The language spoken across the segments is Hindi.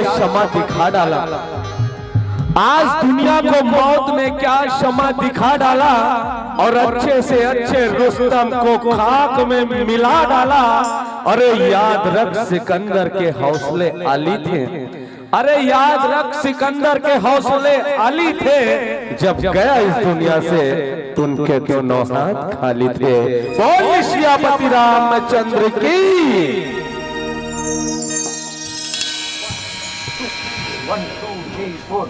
क्षमा दिखा डाला। आज दुनिया को मौत ने क्या क्षमा दिखा डाला और अच्छे से अच्छे रुस्तम को खाक में मिला डाला। अरे याद रख सिकंदर के हौसले आली थे, अरे याद रख सिकंदर के हौसले आली थे। जब गया इस दुनिया से तो उनके दोनों हाथ खाली थे। बोल सियापति रामचंद्र की। 1 2 3 4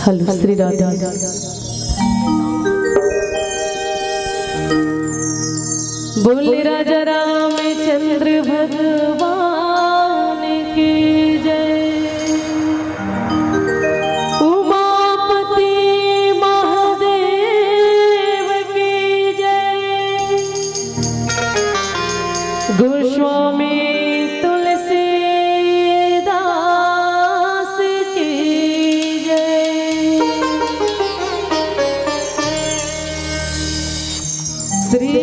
हेलो श्री राधा। बोले राजा रामचंद्र भगवान की जय। उमापति महादेव की जय। गोस्वामी श्री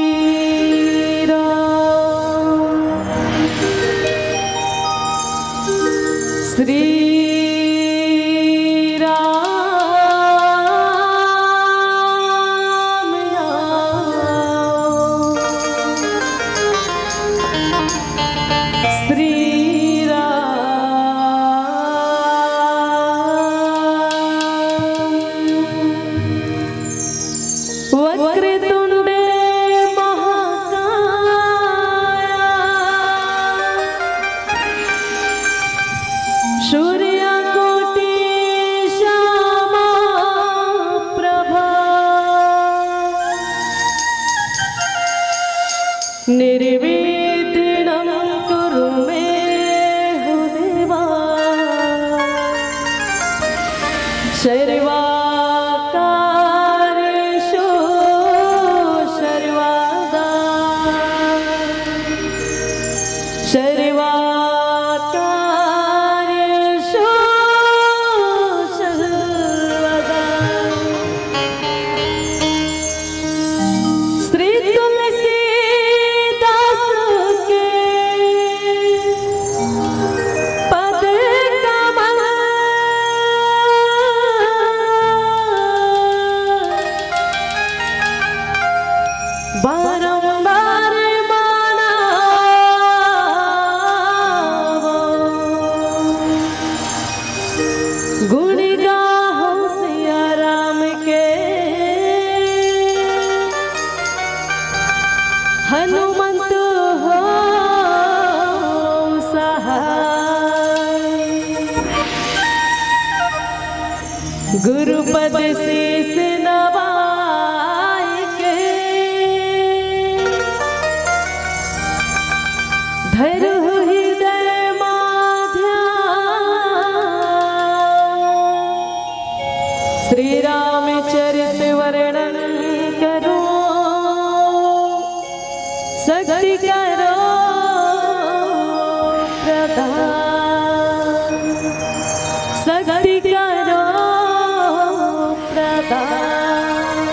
राम श्री वक्रतुंडे महाकाय सूर्यकोटि समप्रभा निर्विघ्नं कुरु मे देवा सर्वा सर्वाकार्येषु सर्वदा। श्री तुलसीदास गुरुपद शीस नवाई के धरु हृदय माध्या श्री रामचरित वर्णन करो शक्ति करो प्रदान शक्ति करो प्रदान।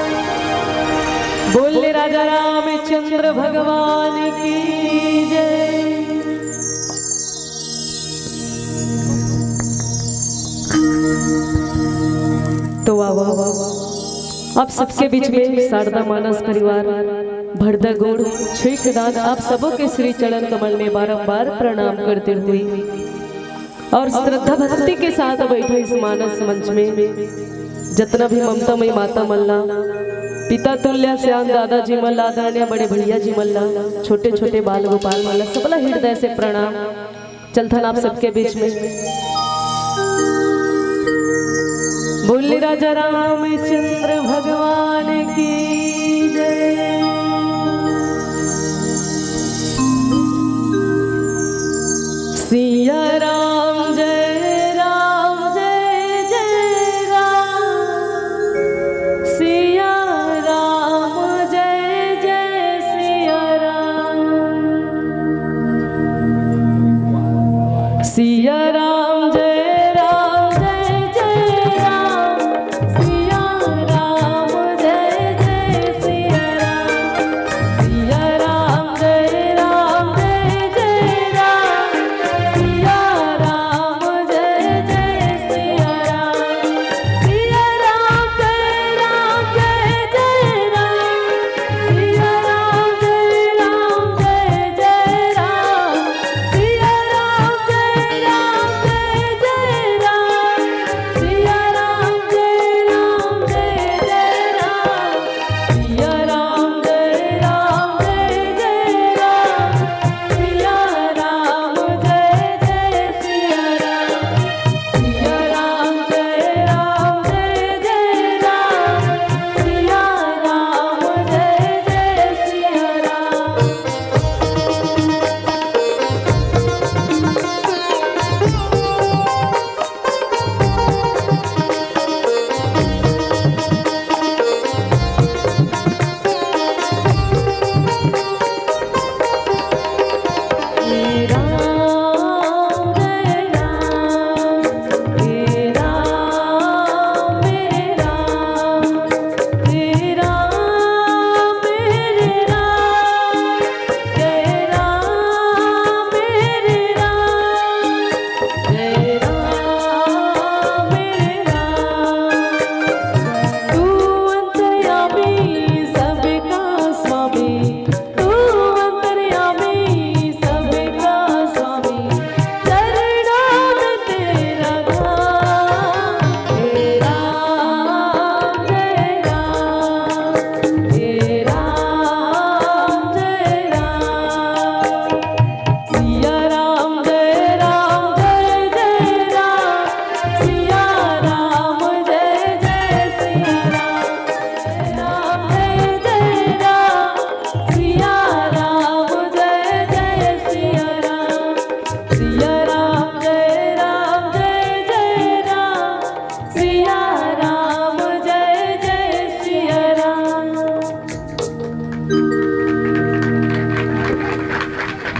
बोले राजा रामचंद्र भगवान की जय। तो वाह वाह वाह, आप सबके बीच में शारदा मानस परिवार भरदा गुण छुक दान आप सबों के श्री चरण कमल में बारंबार प्रणाम करते हुए और श्रद्धा भक्ति के साथ बैठे इस मानस मंच में जितना भी ममता मई माता मल्ला, पिता तुल्य श्याम दादाजी मल्ला, आदरणीय बड़े भैया जी मल्ला, छोटे छोटे बाल गोपाल मल्ला, सबला हृदय से प्रणाम। चलथन आप सबके बीच में बोले राजा रामचंद्र भगवान की जय। सिया राम जय जय राम, सिया राम जय जय सिया राम, सिया राम जय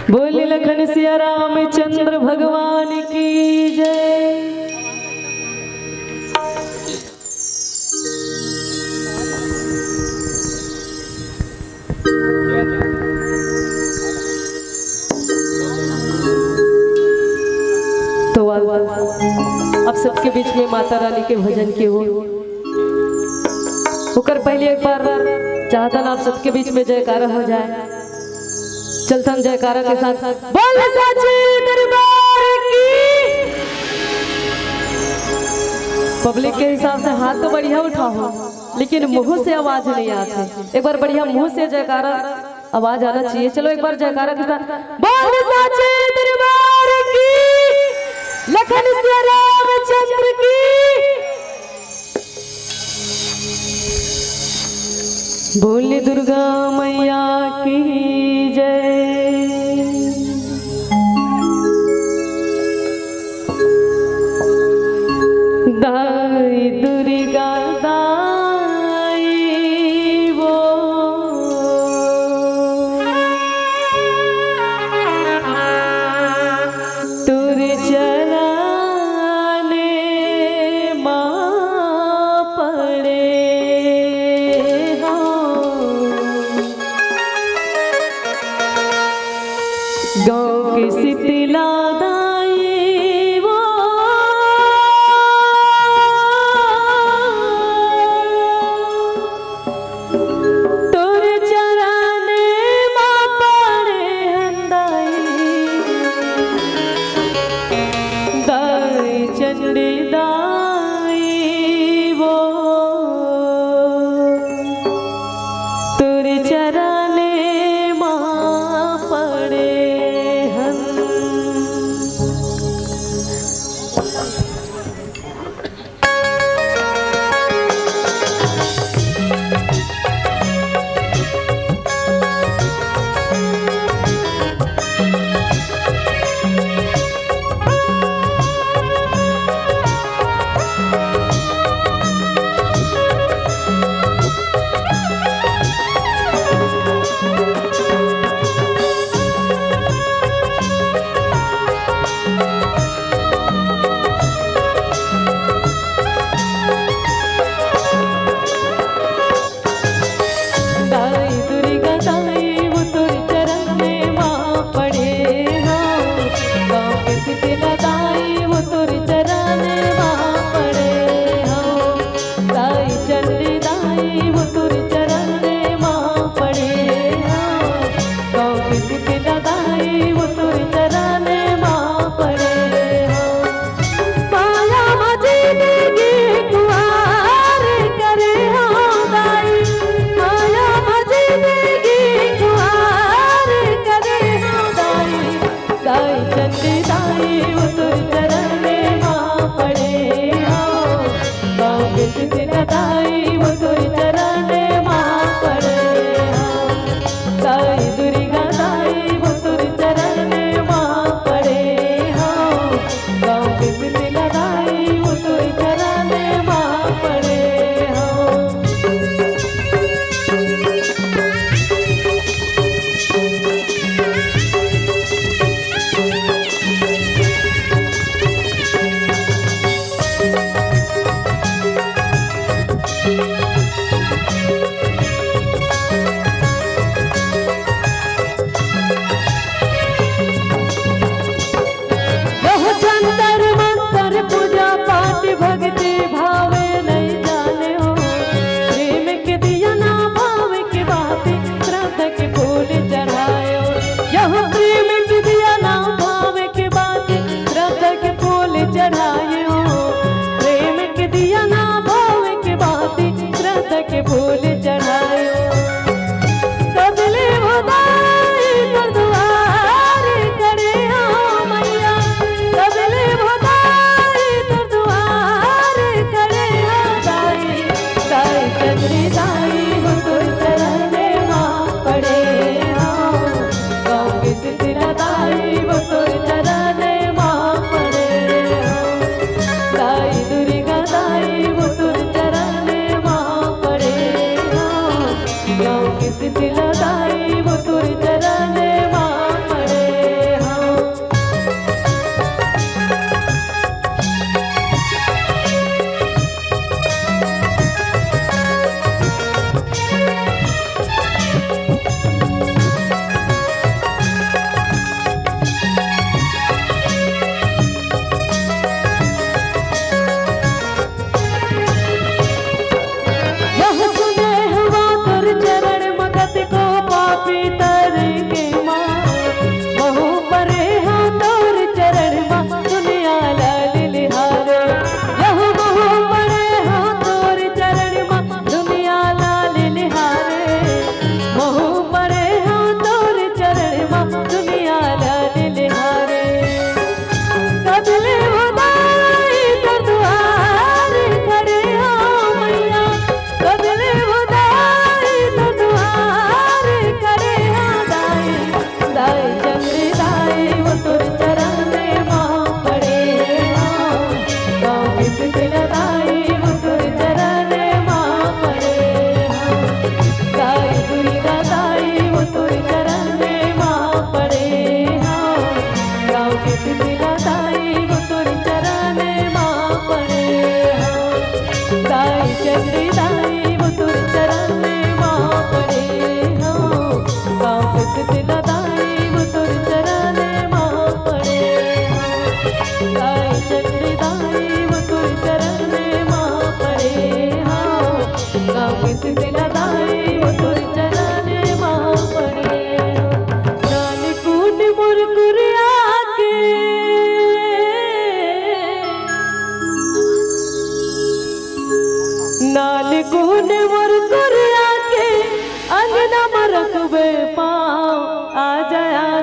बोले लखन सिया रामचंद्र भगवान की जय। तो अब सबके बीच में माता रानी के भजन के होकर पहले एक बार चाहता आप सबके बीच में जयकारा हो जाए। चलता जयकारा के साथ बोल साचे दरबार की। पब्लिक के हिसाब से हाथ तो बढ़िया उठाओ, लेकिन मुंह से आवाज नहीं आती। एक बार बढ़िया मुंह से जयकारा आवाज आना चाहिए। चलो एक बार जयकारा के साथ बोल साचे दरबार की, लखन सिया रामचंद्र की। बोल दुर्गा मैया की जय। दाई दुर्गा दाई वो तुर चराने माँ पड़े हो। गाँव की शीतला दाई वो तुर चराने माँ पड़े हंदाई। दाई चंडी दाई वो तुर चराने माँ पड़े हन। दाई दुर्गा दाई वो तुर चरण में माँ पड़े हो। गाँव के शीतला दाई वो तुर चरण में माँ पड़े हो। दाई चंडी दाई वो तुर चरण में माँ पड़े हो। गाँव के शीतला दाई वो तुर चरण में माँ पड़े हो। माया मजीदगी कुआर करे हो दाई। माया मजीदगी कुआर करे हो दाई। दाई चंडी दाई वो तुर चरण में माँ पड़े हो। गाँव के शीतला दाई वो तुर चरण में माँ पड़े हो। दाई दुर्गा दाई वो तुर चरण में माँ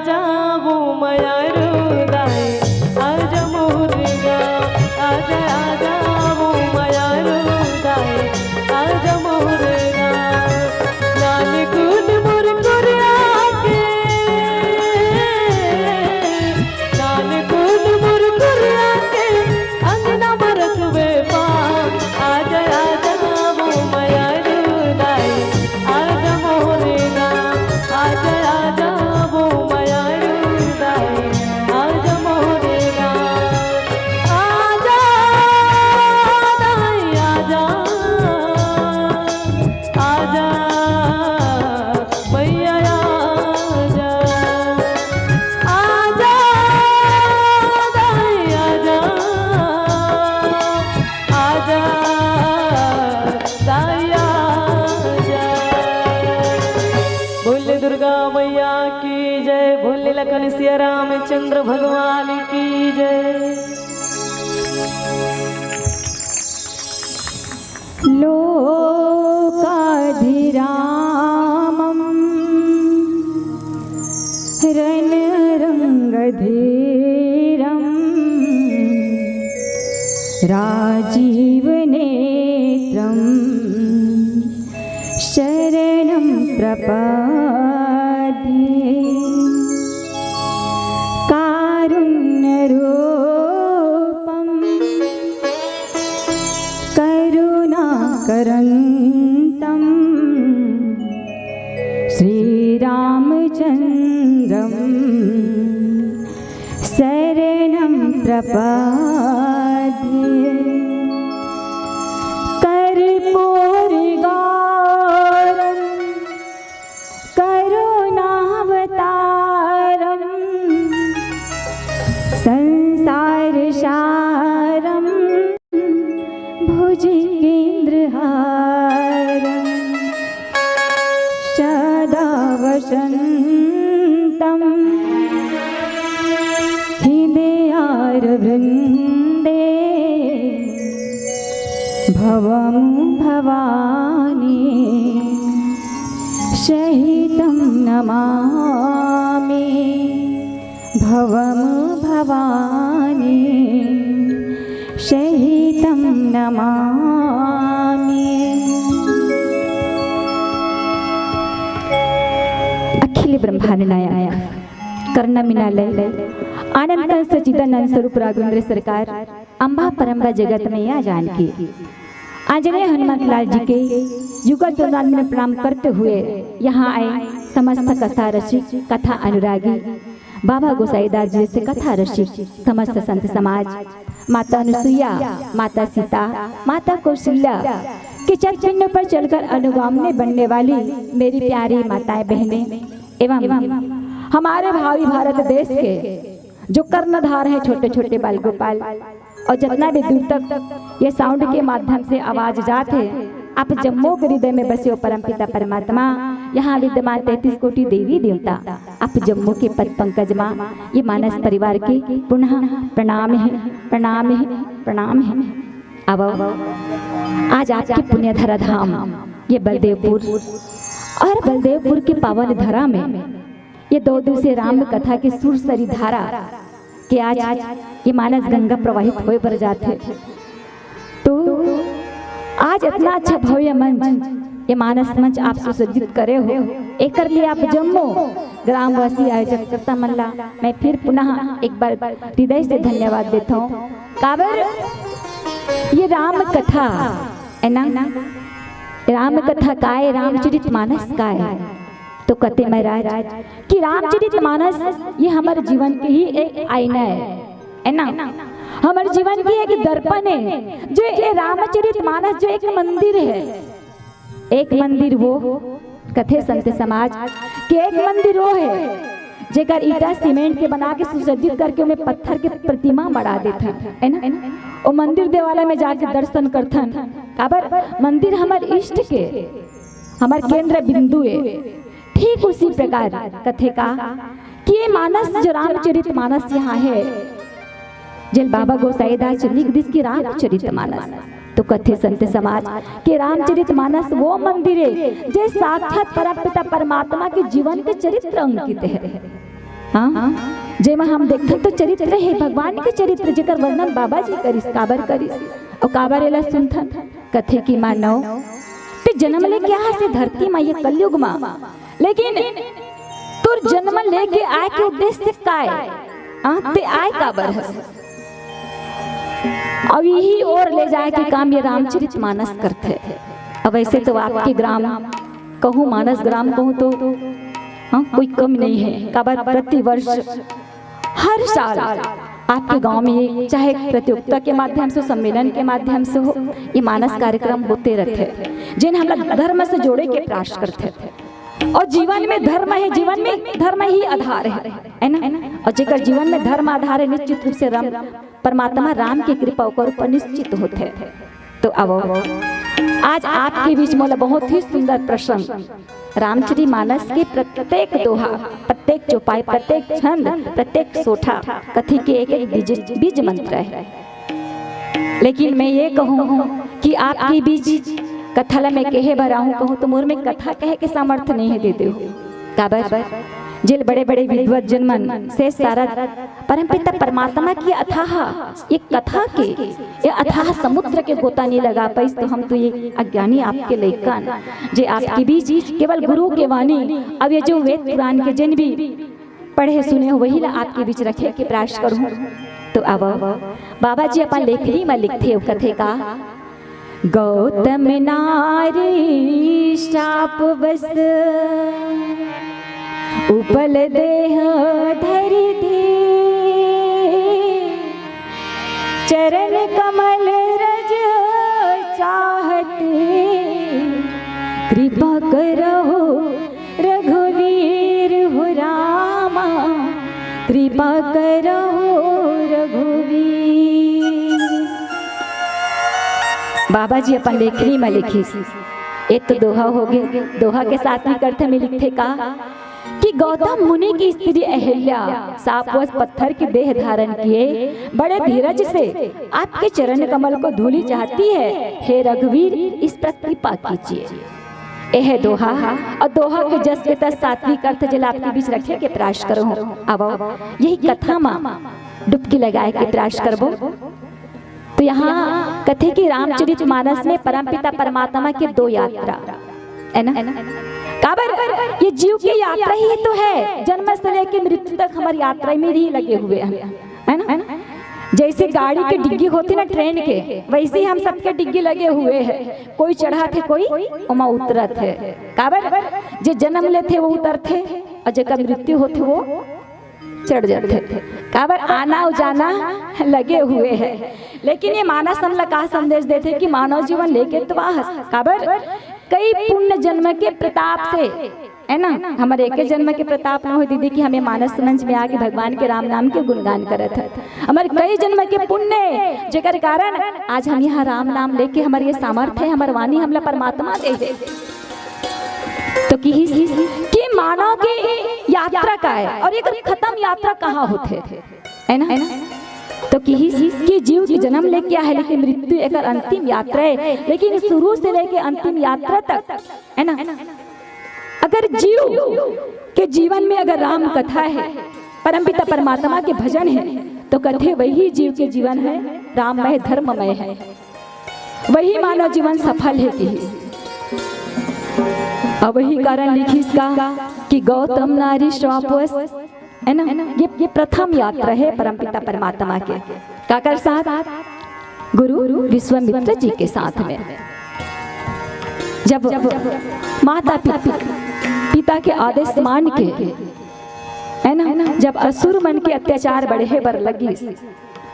आजा वो माया रुदाई आजा मोरगा आजा आजा वो माया रुदाई आजा मोरगा लाल गुन मुरकुरिया के लाल गुन मुरकुरिया के अंगना मरकवे पा आजा आजा वो माया रुदाई आजा मोरगा आजा आजा वो माया रुदाई आजा मोरगा आजा दाई आजा आजा मैया आजा आजा दाई आजा आजा दाई आजा। बोले दुर्गा मैया की जय, बोले लखन सिया रामचंद्र भगवान की जय। लोकाधिरामं रणरङ्गधीरं राजीवनेत्रं शरणं प्रपद्ये कारुण्यरूपं करुणाकरन्तं श्रीरामचन्द्रं शरणं प्रपद्ये कर्पूरगौरं करुणावतारं संसारसारं भुजगेन्द्रहारं सदा वसन्तं हृदयारवृन्दे भवं भवानी सहितं नमामि भवं भवानी सहितं नमामि। अखिल ब्रह्मांडनाय कर्णमिनालय आनंद सचिदानंद स्वरूप राघवेंद्र सरकार अंबा परंबा जगत मैया जानकी आंजनेय हनुमत लाल जी के युगल चौरान में प्रणाम करते हुए यहाँ आए समस्त कथा रसिक कथा अनुरागी बाबा गोसाईदास जी से कथा रसिक समस्त संत समाज, माता अनुसुईया, माता सीता, माता कौशल्या के चरण पर चलकर अनुगामी बनने वाली मेरी प्यारी माताएं बहनें एवं हमारे भावी भारत देश के जो कर्णधार हैं छोटे छोटे बाल गोपाल और जितना भी दूर तक ये साउंड के माध्यम से आवाज जाते आप जम्मू के हृदय में बसे हो परमपिता परमात्मा, यहाँ विद्यमान 33 कोटि देवी देवता, आप जम्मू के पद पंकज माँ, ये मानस परिवार के पुनः प्रणाम है प्रणाम है प्रणाम है। अब आज आपके पुण्यधरा धाम ये बलदेवपुर और बलदेवपुर के पावन धरा में ये 2 दिवसीय राम कथा के सुरसरी धारा कि आज ये मानस गंगा प्रवाहित होए पर जाते तो आज इतना अच्छा भव्य मंच ये मानस मंच आप सुसज्जित करे हो एक कर लिए आप जम्मू ग्रामवासी आयोजक करता मल्ला मैं फिर पुनः एक बार हृदय से धन्यवाद देता हूँ। काबर ये राम कथा है ना, राम कथा का है, रामचरित मानस का है। तो कहते महाराज कि रामचरित मानस ये हमारे जीवन की ही एक आईना है ना, हमारे जीवन की एक दर्पण है। जो ये रामचरित मानस जो एक मंदिर है, एक मंदिर वो कथे संत समाज के एक मंदिर वो है जेकर ईटा सीमेंट के बना के सुसज्जित करके उनमें पत्थर के प्रतिमा बढ़ा देता है ना। वो मंदिर देवालय में जाके दर्शन करथन काबर मंदिर हमारे इष्ट के हमारे केंद्र बिंदु है। ठीक उसी प्रकार कथे का कि ये मानस जो रामचरित मानस यहाँ है जल बाबा गोसाईदास लिख दिस की रामचरित मानस तो कथे संत समाज के रामचरित मानस वो मंदिर है जो साक्षात परमपिता परमात्मा के जीवन के चरित्र अंकित है। हाँ जेमा हम देखते तो चरित्र है भगवान के चरित्र जेकर वर्णन बाबा जी करिस काबर करिस और काबर एला सुनथन कथे की मानव ते जन्म ले क्या से धरती मां ये कलयुग मां लेकिन तुर जन्म लेके आए के उद्देश्य काय ते आए काबर है अब यही और ले जाए के काम ये रामचरित मानस करते। अब ऐसे तो आपके ग्राम कहूँ मानस ग्राम कहूँ तो हाँ कोई कम नहीं है काबर प्रति वर्ष हर साल आपके गांव में चाहे प्रतियोगिता के माध्यम से सम्मेलन के माध्यम से हो ये मानस कार्यक्रम होते रहते जिन हम लोग धर्म से जोड़े के प्रयास करते और जीवन में धर्म है जीवन में धर्म ही आधार है ना और जेकर जीवन में धर्म आधार है निश्चित रूप से राम परमात्मा राम की कृपा ऊपर निश्चित होते। तो अब आज आपके बीच में बहुत ही सुंदर प्रसंग रामचरित मानस के प्रत्येक दोहा प्रत्येक चौपाई प्रत्येक छंद प्रत्येक सोठा कथी के एक एक बीज मंत्र है। लेकिन मैं ये कहूँ कि आपके बीच कथा में कहे भराऊँ कहूँ तो मोर में कथा कहे के सामर्थ्य नहीं है देते हो काबर जिल बड़े बड़े विद्वत जन्मन से सारा परमपिता परमात्मा की अथाह एक कथा के ये अथाह समुद्र के गोता नहीं लगा पाई तो हम तो ये अज्ञानी आपके लेखन जे आपके बीच केवल गुरु के वाणी अब ये जो वेद पुराण के जिन भी पढ़े सुने हो वही ला आपके बीच रखे के प्रयास करूं। तो अब बाबा जी अपन लेखनी में लिखते हो कथे का गौतम नारी शाप बस उपल देह धरि धे चरण कमल रज चाहते कृपा करो रघुवीर हो रामा कृपा करो रघुवीर। बाबा जी अपन लेखनी में लिखी एक तो दोहा हो गए दोहा के साथ ही अर्थ में लिखते का कि गौतम मुनि की स्त्री अहिल्या सापवश पत्थर की देह धारण किए बड़े धीरज से आपके चरण कमल को धूली चाहती है हे रघुवीर इस पर कृपा कीजिए। यह दोहा और दोहा के जस के तस सात्विक अर्थ जल आपके बीच रखे के प्रयास करो। अब यही कथा मां डुबकी लगाए के प्रयास करबो। तो यहाँ कथे की रामचरित मानस में परमपिता परमात्मा के दो यात्रा है ना काबर ये जीव की यात्रा ही तो है जन्म से लेके मृत्यु तक हमारी यात्रा में ही लगे हुए हैं है ना। जैसे गाड़ी के डिग्गी होती ना ट्रेन के वैसे ही हम सबके डिग्गी लगे हुए हैं कोई चढ़ा थे कोई उमा उतरत है काबर जो जन्म लेते वो उतरते और जब मृत्यु होते वो चढ़ जाते काबर आना जाना लगे हुए हैं। लेकिन ये मानस हम लोग का संदेश देते कि मानव जीवन लेके तो काबर कई पुण्य जन्म के प्रताप से है ना हमारे एक जन्म के प्रताप न हो दीदी कि हमें मानस मंच में आके भगवान के राम नाम के गुणगान करत है हमारे कई जन्म के पुण्य जेकर कारण आज हम यहाँ राम नाम लेके हमारे ये सामर्थ्य है हमारे वाणी हमला परमात्मा दे तो कि मानव की यात्रा का है और एक खत्म यात्रा कहाँ होते है ना तो कि जीव की जन्म ले क्या है लेकिन मृत्यु एक अंतिम यात्रा है। लेकिन शुरू से लेके अंतिम यात्रा तक है ना अगर जीव के जीवन में अगर राम कथा है परमपिता परमात्मा के भजन है तो कथे वही जीव के जीवन है राममय धर्ममय है वही मानव जीवन सफल है कि अब वही कारण लिखी का कि गौतम नारी श्रापवश है ना ये प्रथम यात्रा है परमपिता परमात्मा के काकर साथ गुरु विश्वामित्र जी के साथ में जब माता पिता के आदेश मान के है ना जब असुर मन के अत्याचार बढ़े बर लगी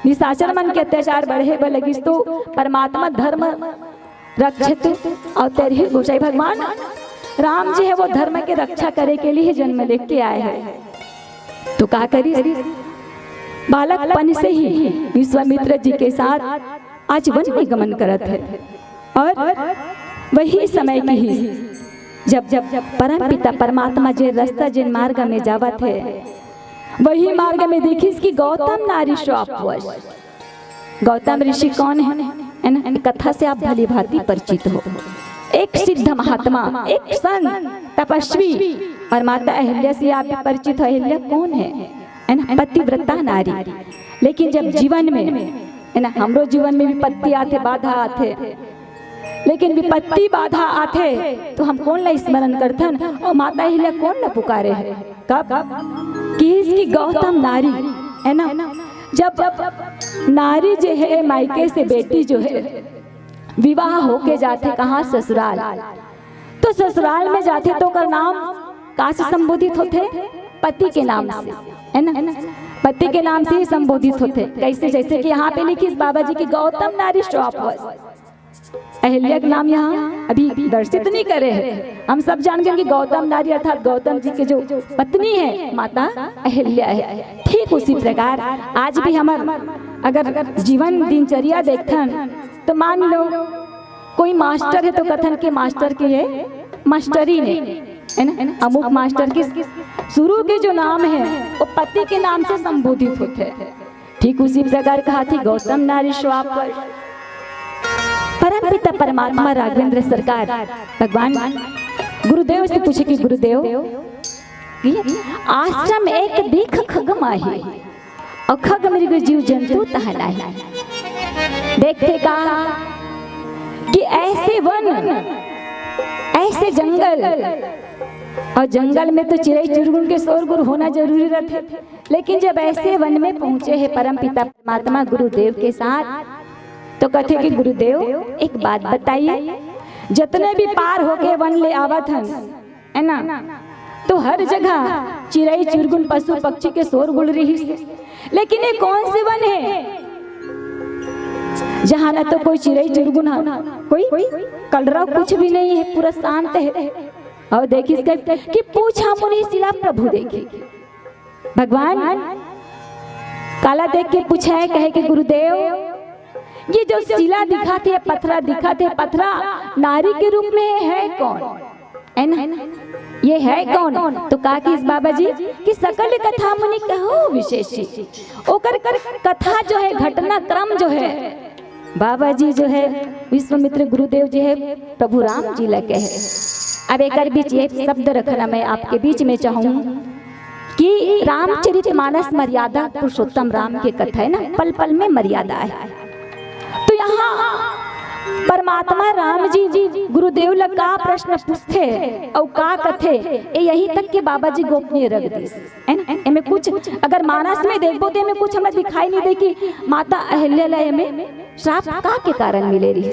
निशाचर मन के अत्याचार बढ़े बर लगी तो परमात्मा धर्म रक्षित अवतार ही गोसाई भगवान राम जी है वो धर्म के रक्षा करे के लिए जन्म लेके आए हैं। तो क्या करी बालकपन से ही विश्वामित्र जी के साथ आज वन में गमन करत है और वही समय की ही जब परम पिता परमात्मा जे रास्ता जिन मार्ग में जावत है वही मार्ग में देखी कि गौतम नारी श्रापवश गौतम ऋषि कौन है ना कथा से आप भली भांति परिचित हो। एक सिद्ध महात्मा एक संत तपस्वी और माता अहिल्या से आप भी परिचित हो। अहिल्या कौन है ना, पतिव्रता नारी। लेकिन जब जीवन में है ना, हमरो जीवन में विपत्ति आते, बाधा आते, लेकिन विपत्ति बाधा आते तो हम कौन ला स्मरण करथन और माता अहिल्या कौन ला पुकारे है? कब कि इसकी गौतम नारी है ना, जब नारी जो है मायके से बेटी जो है विवाह होके जाते कहाँ, ससुराल। तो ससुराल में जाते तो कर नाम कहाँ से संबोधित होते? पति के नाम से, है ना, पति के नाम से ही संबोधित होते। कैसे? जैसे कि यहाँ पे लिखी बाबा जी की गौतम नारी श्राप। अहिल्या का नाम यहाँ अभी दर्शित नहीं करे हैं। हम सब जान गए कि गौतम नारी अर्थात गौतम जी के जो पत्नी है माता अहिल्या है। ठीक उसी प्रकार आज भी हमार अगर जीवन दिनचर्या देखथन तो मान लो कोई मास्टर है तो कथन के मास्टर के ये मास्टरी ने, है ना, अमुक मास्टर के शुरू के जो नाम है वो पति के नाम से संबोधित होते हैं। ठीक उसी प्रकार कहा थी गौतम नारी श्राप पर परम पिता परमात्मा राघवेंद्र सरकार भगवान गुरुदेव से पूछे कि गुरुदेव आश्रम एक देख खग माही और खग मृग जीव जंतु तहना है। देखते कहा कि ऐसे वन ऐसे जंगल, और जंगल में तो चिड़ै चुरगुन के शोरगुल होना जरूरी रहते, लेकिन जब ऐसे वन में पहुंचे हैं परम पिता परमात्मा गुरुदेव के साथ तो कहते कि गुरुदेव एक बात बताइए, जितने भी पार होके वन ले आवत हन, है ना, तो हर जगह चिड़ै चुरगुन पशु पक्षी के शोरगुल रही, लेकिन ये कौन से वन है जहाँ ना तो कोई चिड़ै चुरगुन है, कोई कलरव कुछ भी नहीं है, पूरा शांत है। और देखिए कि पूछा मुनि शिला प्रभु देखी, भगवान काला देख के पूछा है, कहे कि गुरुदेव ये जो शिला दिखा थे, पत्थरा दिखा थे, पत्थरा नारी के रूप में है कौन, है ना, ये है कौन? तो कहा कि इस बाबा जी कि सकल कथा मुनि कहो विशेषी, ओकर कथा जो है घटना क्रम जो है बाबा जी जो है विश्वामित्र गुरुदेव जो है प्रभु राम जी लगे है। अब एक बीच ये शब्द रखना मैं आपके बीच में चाहूँ कि रामचरितमानस मर्यादा पुरुषोत्तम राम की कथा है ना, पल पल में मर्यादा है। तो यहाँ परमात्मा राम जी गुरुदेव लग का प्रश्न पूछते और का कथे यही तक के बाबा जी गोपनीय रख दी, है ना। एमे कुछ अगर मानस में देखबो तो एमे कुछ हमें दिखाई नहीं दे कि माता अहिल्या में श्राप का के कारण मिले रही,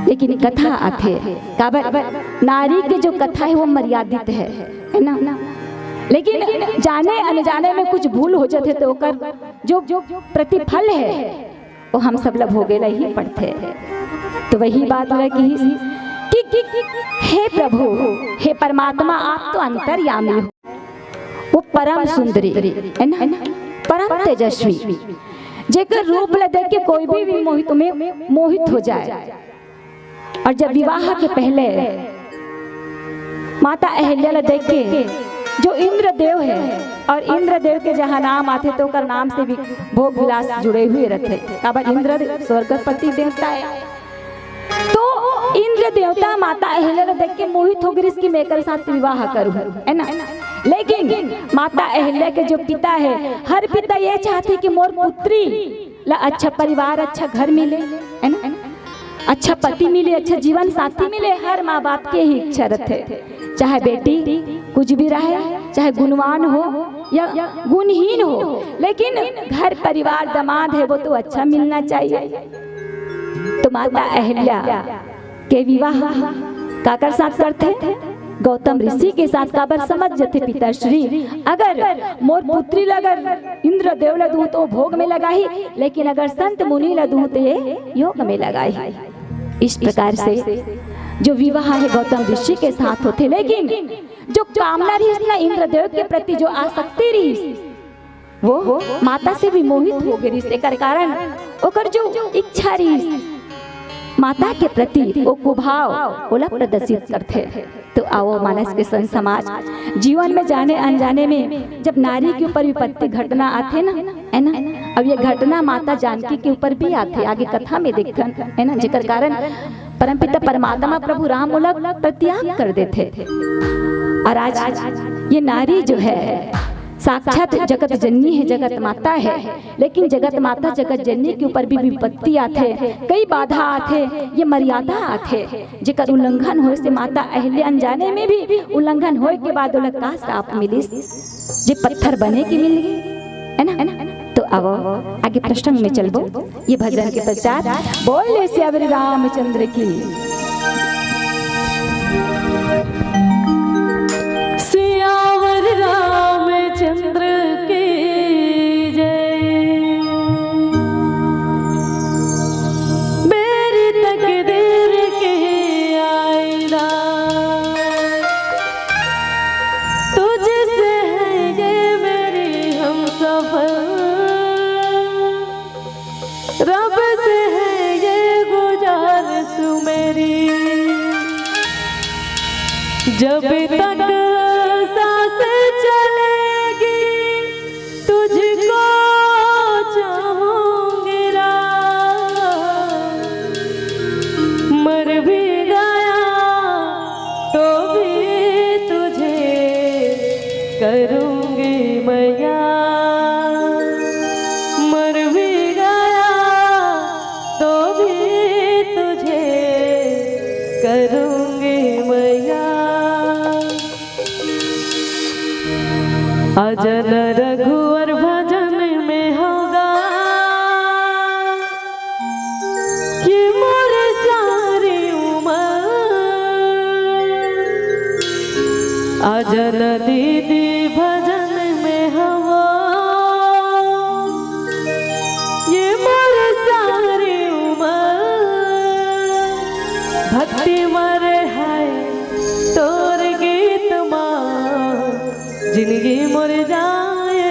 लेकिन कथा आथे काबर नारी के जो कथा है वो मर्यादित है ना। लेकिन जाने अनजाने में कुछ भूल हो जाते तो ओकर जो प्रतिफल है वो हम सब लोग भोगे ही पड़ते। तो वही बात है कि हे प्रभु हे परमात्मा आप तो अंतर्यामी हो, वो परम सुंदरी है ना, परम तेजस्वी, जेकर रूप ले देख के कोई भी मोहित हो जाए। और जब विवाह के पहले माता अहिल्या ले देख के जो इंद्रदेव है, और इंद्रदेव के जहाँ नाम आते तो कर नाम से भी भोग विलास जुड़े हुए रहते। अब इंद्र स्वर्गपति देवता है, तो इंद्र देवता माता अहिल्या देख के मोहित हो गई इसकी मेकर साथ विवाह करूं, है ना। लेकिन माता अहिल्या के जो पिता है, हर पिता ये चाहते कि मोर पुत्री ला अच्छा परिवार, अच्छा घर मिले, है ना, अच्छा पति मिले, अच्छा जीवन साथी मिले। हर माँ बाप के ही इच्छा रहते, चाहे बेटी कुछ भी रहे, चाहे गुणवान हो या गुणहीन हो, लेकिन घर परिवार दामाद है वो तो अच्छा मिलना चाहिए। तो माता अहिल्या के विवाह काकर साथ करते, गौतम ऋषि के साथ। काबर समझ जाते पिताश्री, अगर मोर पुत्री अगर इंद्र देव लदू तो भोग में लगाई, लेकिन अगर संत मुनि लदू तो ये योग में लगाई। इस प्रकार से जो विवाह है गौतम ऋषि के साथ होते, लेकिन जो कामना रही ना इंद्रदेव के प्रति जो आसक्ति रही वो माता से भी मोहित हो गई। एकर कारण ओकर जो इच्छा रही माता के प्रति वो कुभाव ओला प्रदर्शित करते। तो आओ मानस के संत समाज जीवन में जाने अनजाने में जब नारी के ऊपर विपत्ति घटना आते ना, है ना। अब ये घटना माता जानकी के ऊपर भी आते, आगे कथा में देखन, है ना, जेकर कारण परमपिता परमात्मा प्रभु राम ओला प्रत्याग कर देते थे। और आज ये नारी जो है साक्षात जगत जननी है, जगत माता है, लेकिन जगत माता जगत जननी के ऊपर भी विपत्ति आथे, कई बाधा आथे, ये मर्यादा आथे जेकर उल्लंघन होए से माता अहिल्या अनजाने में भी उल्लंघन होए के बाद ओला का श्राप मिलिस जे पत्थर बने के मिल गए, है ना। तो अब आगे प्रसंग में चलबो। ये भजन के पश्चात बोले श्री रामचंद्र की चंद्र की जय। मेरी तकदीर की आईना तुझसे है ये मेरी हमसफर, रब से है ये गुजारिश मेरी, जब तक सांसें चलेगी तुझको चाहूंगी मर भी गया तो भी तुझे करूंगी मैया, मर भी गया तो भी तुझे करूंगी मैया। अजन रघुवर भजन में होगा ये मोर सारी उम्र, अजन दीदी भजन में हवा ये मोर सारी उम्र, भक्ति मरे है तोर गीत माँ जिंदगी मर जाए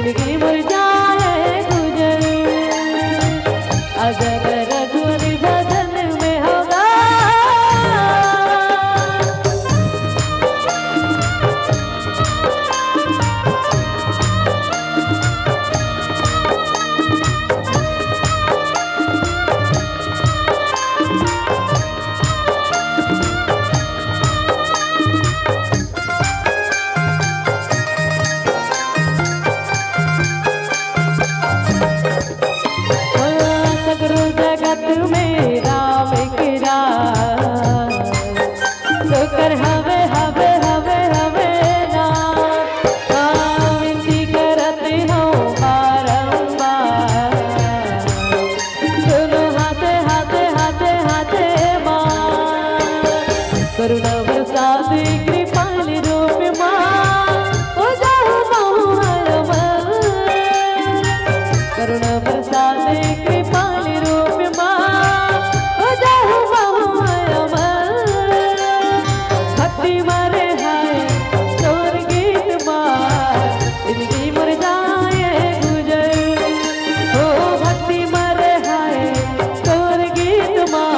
जिंदगी मर जाए गुजर अजब रघुवर बदन में होगा सगरो जगत में राम किरा तो कर हवे हवे हवे हवे ना विनती करते हो बारंबार सुनो हाथे हाथे हाथे हाथे मां करुणा बरसाती कृपाली रूप मां ओ जाओ बहु करुणा बरसाती कृपाली रूप मां ओ जाओ बहु भक्ति मारे हाय चोर गीत मां जिंदगी मर जाए गुजर ओ भक्ति मारे हाय चोर गीत मां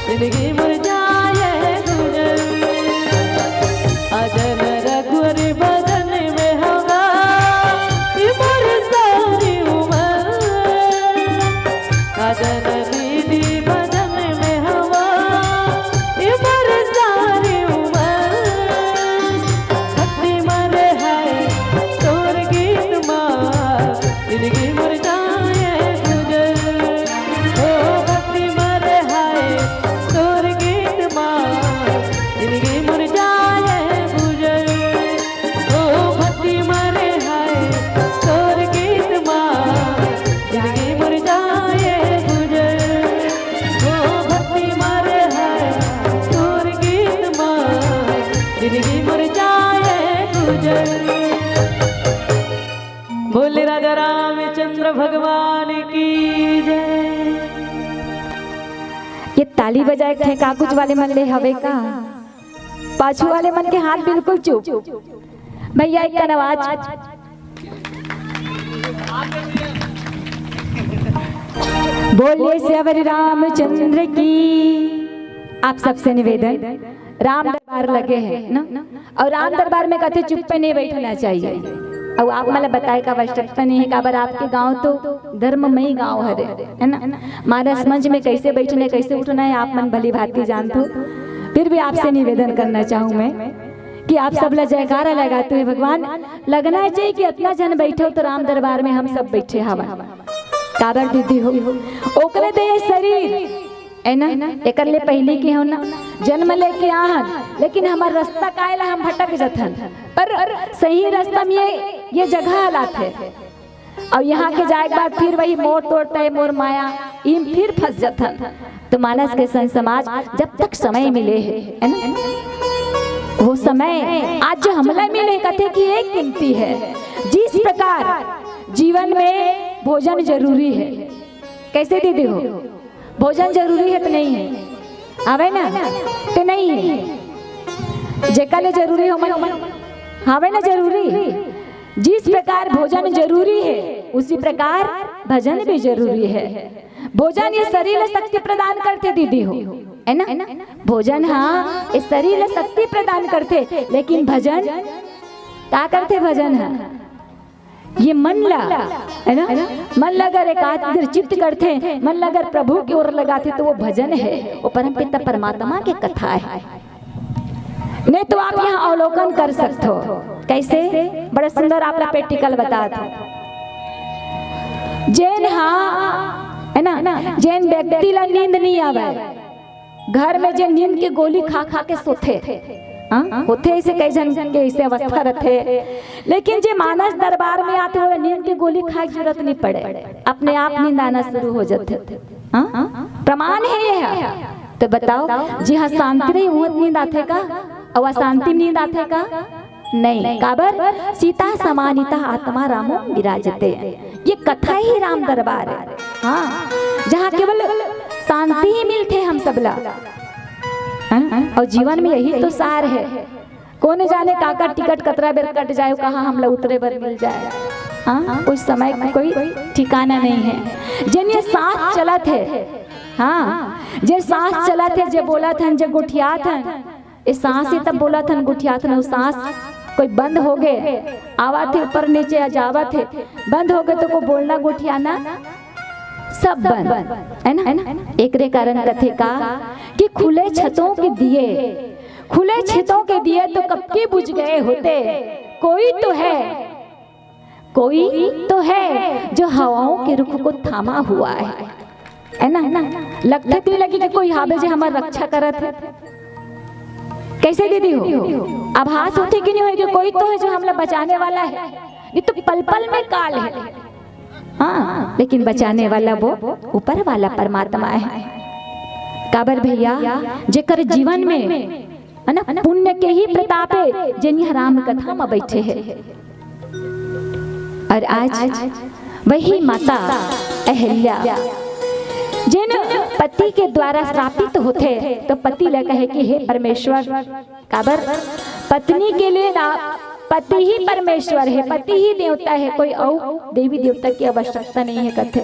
जिंदगी मर जाए गुजर अजन रघुवर बदन में होगा ये मोर सारी उम्र अजन दीदी बदन में होगा ये मोर सारी उम्र भक्ति मरे है तोर गीत मां जिंदगी मर जाए गुजर ओ भक्ति मरे है तोर गीत मां जिंदगी मर जाए गुजर ओ भक्ति मरे है तोर गीत मां जिंदगी मर जाए गुजर ओ भक्ति मरे है तोर गीत मां जिंदगी मर जाए गुजर बोले राजा रामचंद्र भगवान की जय। ये ताली बजाए थे काकुच वाले मन ले हवे का पाछू वाले मन के हाथ बिल्कुल चुप भैया एक आवाज बोलिए श्री रामचंद्र की। आप सबसे निवेदन राम दरबार लगे हैं ना और राम दरबार में कथे चुप पे नहीं बैठना चाहिए और आप मतलब बताए का आवश्यकता नहीं है काबर आपके गांव तो धर्ममयी गांव है ना मानस मंच में कैसे बैठने कैसे उठना है आप मन भली भांति जानते हो। फिर भी आपसे निवेदन करना चाहूँ मैं कि आप सब ला जयकारा लगाते हैं भगवान लगना चाहिए कि इतना जन बैठे हो तो राम दरबार में हम सब बैठे हवा कारण दीदी हो ओकरे दे शरीर है ना एक ले पहले के हो ना जन्म लेके आहन लेकिन हमार रास्ता कायला हम भटक जथन पर सही रास्ता में ये जगह हालात है और यहाँ के जाए के बाद फिर वही मोर तोड़ता है मोर माया इम फिर फंस जथन। तो मानस के संग समाज जब तक समय मिले है ना वो समय आज जो हमला मिले कथे की एक कीमती है। जिस प्रकार जीवन में भोजन जरूरी है कैसे दीदी हो भोजन जरूरी है तो नहीं है आवे ना तो नहीं है जेकले जरूरी हो मन हावे ना जरूरी। जिस प्रकार भोजन जरूरी है उसी प्रकार भजन भी जरूरी है। भोजन ये शरीर शक्ति प्रदान करते दीदी हो है ना भोजन हाँ इस शरीर शक्ति प्रदान करते लेकिन भजन क्या करते भजन है ये मन ला है ना मन लगर एकाग्र चित्त करते मन लगर प्रभु की ओर लगाते तो वो भजन है वो परम पिता परमात्मा की कथा है। नहीं तो आप यहाँ अवलोकन कर सकते हो कैसे बड़ा सुंदर आप पेटिकल बता दो जैन हाँ है ना जैन व्यक्ति ला नींद नहीं आवे घर में जो नींद की गोली खा खा के सोते होते ऐसे कई जन के ऐसे अवस्था रहते लेकिन जो मानस दरबार में आते हुए नींद की गोली खाए जरूरत नहीं पड़े अपने आप नींद आना शुरू हो जाते प्रमाण है ये तो बताओ जी हाँ शांति नहीं वो नींद आते का और अशांति नींद आते का नहीं काबर सीता समानिता आत्मा रामो विराजते ये कथा ही राम दरबार है हाँ जहाँ केवल शांति ही मिलते हम सबला और जीवन में यही तो सार है कौन जाने काका टिकट कतरा बेर कट जाए कहाँ हम लोग उतरे बर मिल जाए हाँ, उस समय का कोई ठिकाना नहीं है। जिन ये सांस चला थे, हाँ, जे सांस चला थे, जे बोला था, जे गुठिया था, ये सांस ही तब बोला था गुठिया था, वो सांस कोई बंद हो गए, आवा थे ऊपर नीचे अजावा थे, बंद हो गए तो को बोलना गुठियाना सब बंद है ना। एक रे कारण कथे का कि खुले छतों के दिए, खुले छतों के दिए तो कब के बुझ गए होते, कोई तो है, कोई तो है जो हवाओं के रुख को थामा हुआ है ना। लगता तो लगी कि कोई हावे जो हमारा रक्षा करत है। कैसे दीदी हो, आभास होते कि नहीं हो कि कोई तो है जो हमला बचाने वाला है। ये तो पल पल में काल है, हाँ, लेकिन बचाने वाला वो ऊपर वाला परमात्मा है। काबर भैया जेकर जीवन में है ना पुण्य के ही प्रतापे जिन राम कथा में बैठे हैं। और आज वही माता अहिल्या जिन पति के द्वारा श्रापित होते तो पति ले कहे कि हे परमेश्वर, काबर पत्नी के लिए ना पति ही परमेश्वर है, पति ही देवता है, कोई और देवी देवता की आवश्यकता नहीं है। कथे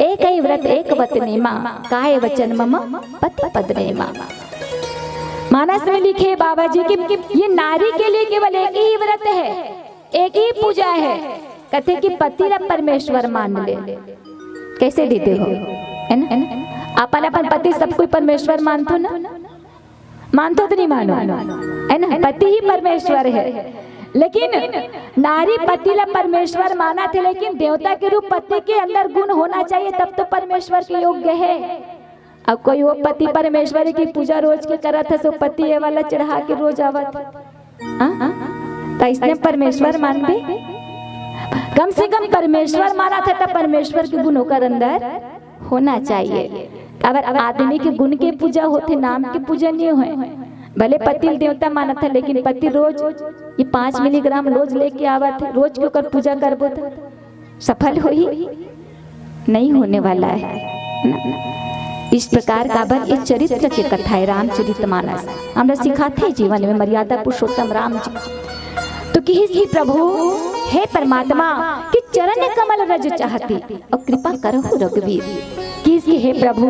एक ही व्रत एक वतनेमा काय वचन मम पति पदनेमा। मानस में लिखे बाबा जी कि ये नारी के लिए केवल एक ही व्रत है, एक ही पूजा है। कहते कि पति ला परमेश्वर मान ले। कैसे देते हो, है ना, अपन अपन पति सब कोई परमेश्वर मानतो ना, मानतो तो नहीं मानो, है ना, पति ही परमेश्वर है। लेकिन नारी पति ला परमेश्वर माना थे, लेकिन देवता के रूप पति के अंदर गुण होना चाहिए, तब तो परमेश्वर के योग्य है। अब कोई वो पति परमेश्वर की पूजा रोज के करा था, सो पति ये वाला चढ़ा के रोज आवत, तो इसने परमेश्वर मान भी, कम से कम परमेश्वर माना था, तब परमेश्वर के गुण होकर अंदर होना चाहिए। अगर आदमी के गुण के पूजा होते, नाम की पूजा नहीं हुए। भले पति देवता माना था, लेकिन पति रोज ये 5 मिलीग्राम रोज लेके आवा थे, रोज क्यों कर पूजा करबो था, सफल हो ही नहीं होने वाला है। इस प्रकार का बल इस चरित्र के कथा है रामचरितमानस हमरा सिखाते जीवन में मर्यादा पुरुषोत्तम राम जी। तो कि ही प्रभु हे परमात्मा कि चरण कमल रज चाहती और कृपा करो रघुवीर। कि हे प्रभु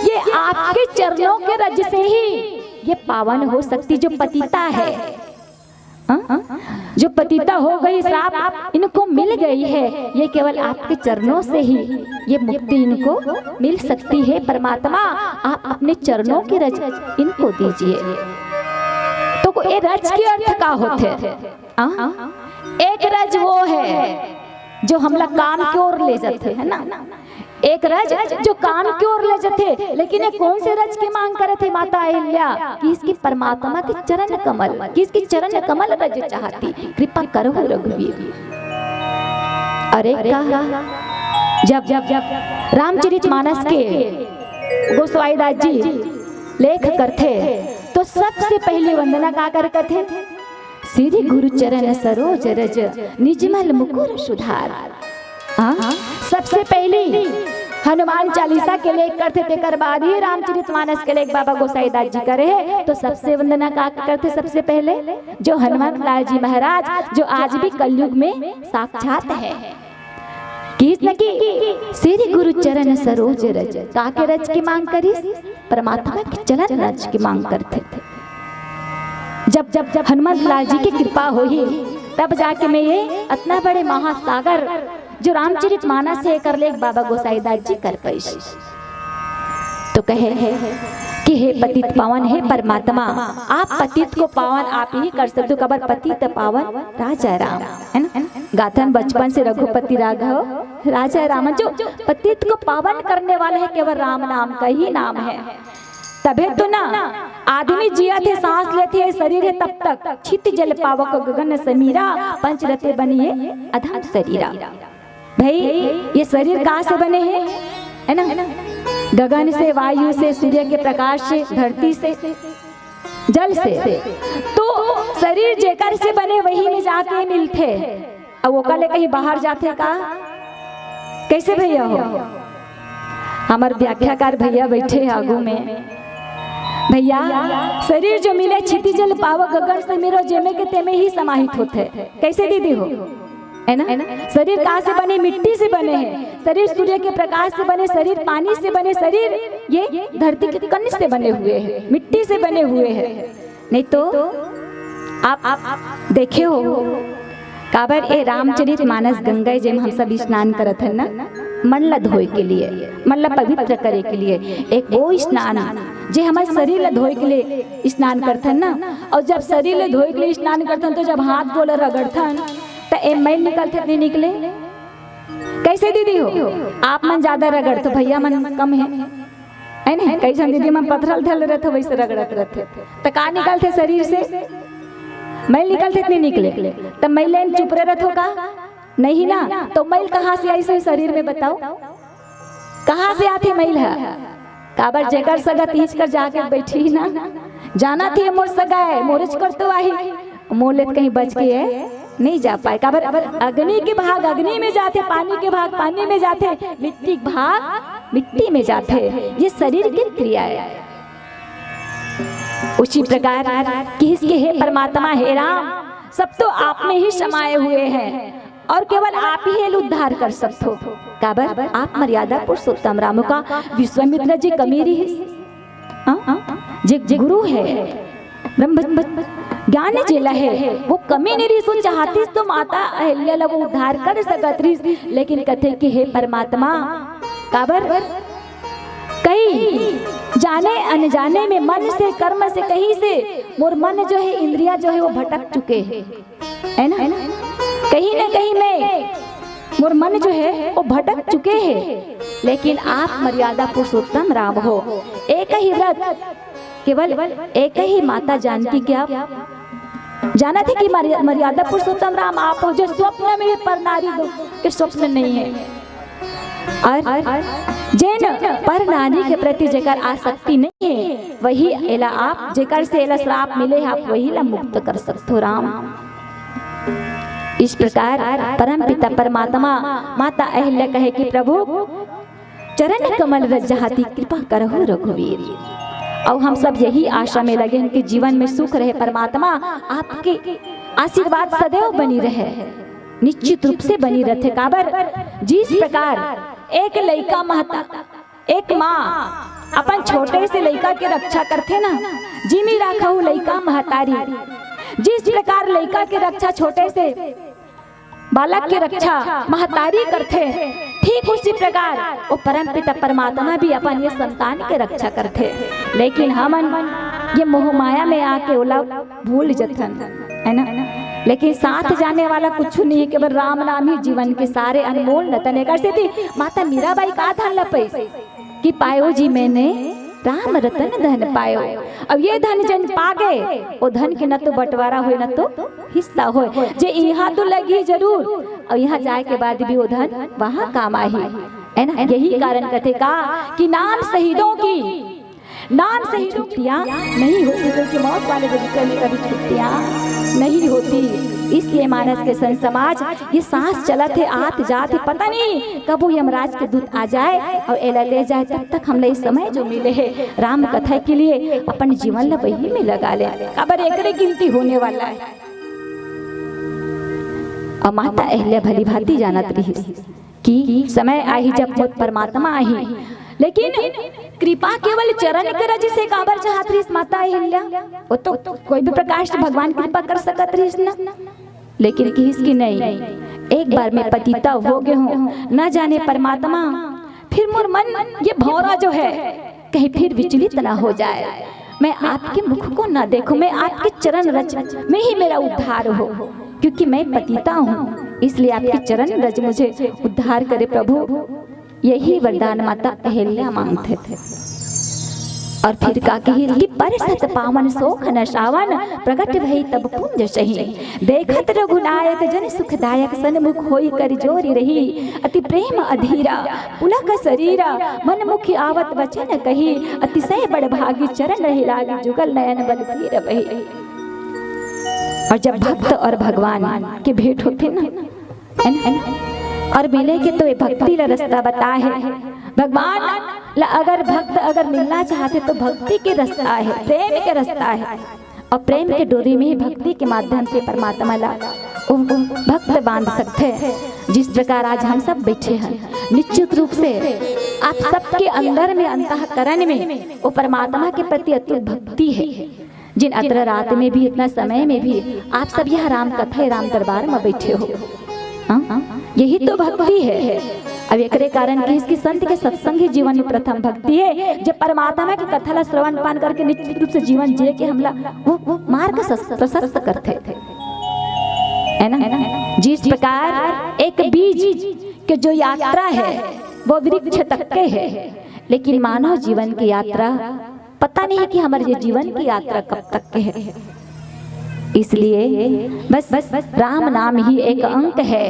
ये आपके चरणों के रज से ही ये पावन हो सकती जो पतिता है, जो पतिता हो गई, श्राप इनको मिल गई है, ये केवल आपके चरणों से ही ये मुक्ति इनको मिल सकती है। परमात्मा आप अपने चरणों के रज इनको दीजिए। तो ये रज के अर्थ का होते, एक रज वो है जो हमला काम की ओर ले जाते है ना, एक रज जो काम की ओर ले जाते। लेकिन ये कौन से रज की मांग करे थे माता अहिल्या कि इसकी परमात्मा के चरण कमल, कि इसकी चरण कमल रज चाहती, कृपा करो रघुवीर। अरे जब रामचरितमानस के गोस्वामीदास जी लेख करते तो सबसे पहली वंदना का करते थे, श्री गुरु चरण सरोज रज निजमल मुकुर सुधार। सबसे पहली हनुमान चालीसा के लेख करते थे, कर बाद ही रामचरितमानस के लेख बाबा गोसाईदास जी करे है। तो सबसे वंदना का करते सबसे पहले जो हनुमान लाल जी महाराज जो आज भी कलयुग में साक्षात है, किसने की श्री गुरु चरण सरोज रज, काके रज की मांग करी, परमात्मा के चरण रज की मांग करते थे। जब हनुमान लाल जी की कृपा हुई तब जाके मैं ये इतना बड़े महासागर जो रामचरितमानस से कर ले बाबा गोसाईदास जी कर पाई। तो कहे कि हे पतित पावन है परमात्मा, आप पतित को पावन आप ही कर सकते हो। कबर पतित पावन राजा राम है ना, गाथन बचपन से रघुपति राघव राजा राम, जो पतित को पावन करने वाला है केवल राम नाम का ही नाम है। तबे तो ना आदमी जिया थे, सांस लेते शरीर है तब तक, छित जल पावक गगन समीरा, पंच रते बनिए अधम शरीरा। भाई ये शरीर कहाँ से बने हैं, है ना, गगन से, वायु से, सूर्य के प्रकाश से, धरती से, जल से। तो शरीर जेकर से बने वही में जाके मिलते, अब वो कल कहीं बाहर जाते का कैसे भैया हो। हमारे व्याख्याकार भैया बैठे आगू में, भैया शरीर जो मिले छिति जल पावक गगन से मेरो जेमे के तेमे ही समाहित होते। कैसे दीदी हो, है ना। शरीर कहाँ से बने? मिट्टी से बने हैं। शरीर सूर्य के प्रकाश से बने, शरीर पानी से बने, शरीर ये धरती के कण से बने हुए हैं, मिट्टी से बने हुए हैं। नहीं तो आप देखे हो काबर ये रामचरित मानस गंगा जी में हम सब स्नान करत है ना, मन ला धोए के लिए, मन ला पवित्र करे के लिए। एक वो स्नान जे हमारे शरीर ला धोए के लिए स्नान करथन ना, और जब शरीर ला धोए के लिए स्नान करथन तो जब हाथ गोला रगड़थन तो ए मैल निकलते नहीं निकले। कैसे दीदी हो आप मन ज्यादा रगड़ तो भैया मन कम है ना। कैसे दीदी मन पथरल थल रहते वैसे रगड़त रहते तो का निकलते शरीर से? मैल निकलते नहीं निकले। तब मैल चुप रहत होगा नहीं ना। तो मैल कहाँ से आई से शरीर में बताओ? कहाँ से आती मैल है? काबर जेकर सगा तीज कर जाके बैठी ना, जाना थी मोर सगा है मोरज कर तो आई मोलेत कहीं बच के है नहीं जा पाए। काबर अग्नि के भाग अग्नि में जाते, पानी के भाग पानी में जाते, मिट्टी के भाग मिट्टी में जाते। ये शरीर की क्रिया है। उसी प्रकार किसके हे परमात्मा हे राम, सब तो आप में ही समाये हुए हैं और केवल आप ही उद्धार कर सकते हो। काबर आप मर्यादा पुरुषोत्तम राम का विश्वामित्र जी कमीरी है, जे गुरु है, ब्रह्म ज्ञान चेला है, वो कमी नहीं सो चाहती तो माता अहिल्या ला वो उद्धार कर सकत रही। लेकिन कथे कि हे परमात्मा काबर कहीं जाने अनजाने में मन से कर्म से कहीं से मोर मन जो है इंद्रिया जो है वो भटक चुके हैं, है ना। कहीं ना कहीं में मोर मन जो है वो भटक चुके हैं। लेकिन आप मर्यादा पुरुषोत्तम राम हो। एक ही व्रत केवल एक ही माता जानकी क्या जाना थी कि मर्यादा पुरुषोत्तम राम आप हो, जो स्वप्न में पर नारी दो के स्वप्न नहीं है। और जैन पर नारी के प्रति जेकर आसक्ति नहीं है वही एला आप जेकर से एला श्राप मिले आप वही ला मुक्त कर सकते हो राम। इस प्रकार परम पिता परमात्मा माता अहिल्या कहे कि प्रभु चरण कमल रज जहाती कृपा करहु रघुवीर। और हम सब यही आशा में लगे उनके जीवन में सुख रहे। परमात्मा आपके आशीर्वाद सदैव बनी रहे, निश्चित रूप से बनी रहे। काबर जिस प्रकार एक लड़का महता एक माँ अपन छोटे से लड़का के रक्षा करते ना, जिमी राखहु लड़का महतारी, जिस प्रकार लड़का के रक्षा छोटे से बालक की रक्षा महतारी करते, ठीक उसी प्रकार वो परम पिता परमात्मा भी अपन ये संतान के रक्षा करते। लेकिन हमन ये मोह माया में आके ओला भूल जथन, है ना। लेकिन साथ जाने वाला कुछ नहीं है, केवल राम नाम ही जीवन के सारे अनमोल रतन कर से थी। माता मीराबाई का धन लपई कि पायो जी मैंने राम रतन धन पायो। अब ये धन जन पागे वो धन के न तो बंटवारा हो न तो हिस्सा हो, जे यहाँ तो लगी जरूर और यहाँ जाए के बाद भी वो धन वहाँ काम आई, है ना। यही कारण कहते का कि नाम शहीदों की छुट्टियाँ नहीं होती, क्योंकि मौत वाले रजिस्टर में कभी छुट्टियाँ नहीं होती। इसलिए मानस के संत समाज ये सांस चलत है आत जात है, पता नहीं कब वो यमराज के दूत आ जाए और एला ले जाए। तब तक हमने इस समय जो मिले है राम कथा के लिए अपन जीवन ला वही में लगा ले। अब एकरे गिनती होने वाला है। और माता अहिल्या भली भांति जानत रही कि समय आई जब मोर परमात्मा आई, लेकिन कृपा केवल चरण के रज से काबर चाहत रही माता अहिल्या। वो तो कोई भी प्रकाश भगवान कृपा कर सकत रही ना, लेकिन किसकी नहीं। एक बार में पतिता हो गए हूँ न जाने परमात्मा, फिर मोर मन ये भौरा जो है कहीं फिर विचलित ना हो जाए, मैं आपके मुख को ना देखूं, मैं आपके चरण रज में ही मेरा उद्धार हो, क्योंकि मैं पतिता हूँ। इसलिए आपके चरण रज मुझे उद्धार करे प्रभु। यही वरदान माता अहिल्या मांगते थे। और फिर का कही कि परसत पावन सोख न सावन प्रकट भई तब पुंज सही, देखत रघुनायक जन सुखदायक सन्मुख होई कर जोरी रही, अति प्रेम अधीरा पुलक शरीरा मन मुखी आवत वचन कही, अतिशय बड़ भागी चरण रही लागी जुगल नयन बल धीर बही। और जब भक्त और भगवान के भेंट होते ना, और मिले के तो ये भक्ति ला रास्ता बता है। भगवान ला अगर भक्त अगर मिलना चाहते तो भक्ति के रास्ता है, प्रेम के रास्ता है। और प्रेम के डोरी में ही भक्ति के माध्यम से परमात्मा ला भक्त बांध सकते हैं। जिस प्रकार आज हम सब बैठे हैं, निश्चित रूप से आप सबके अंदर में, अंतःकरण में वो परमात्मा के प्रति अतुट भक्ति है। जिन अत्र रात में भी, इतना समय में भी आप सब यह राम कथा, राम दरबार में बैठे हो, यही तो भक्ति है। अब एक कारण की इसकी संत के सत्संग ही जीवन में प्रथम भक्ति है। जब परमात्मा की कथा ला श्रवण पान करके निश्चित रूप से जीवन जिए के हमला वो मार्ग प्रशस्त करते थे, है ना। जिस प्रकार एक बीज के जो यात्रा है वो वृक्ष तक के है, लेकिन मानव जीवन की यात्रा पता नहीं है कि हमारे ये जीवन की यात्रा कब तक के है। इसलिए बस राम नाम ही एक अंक है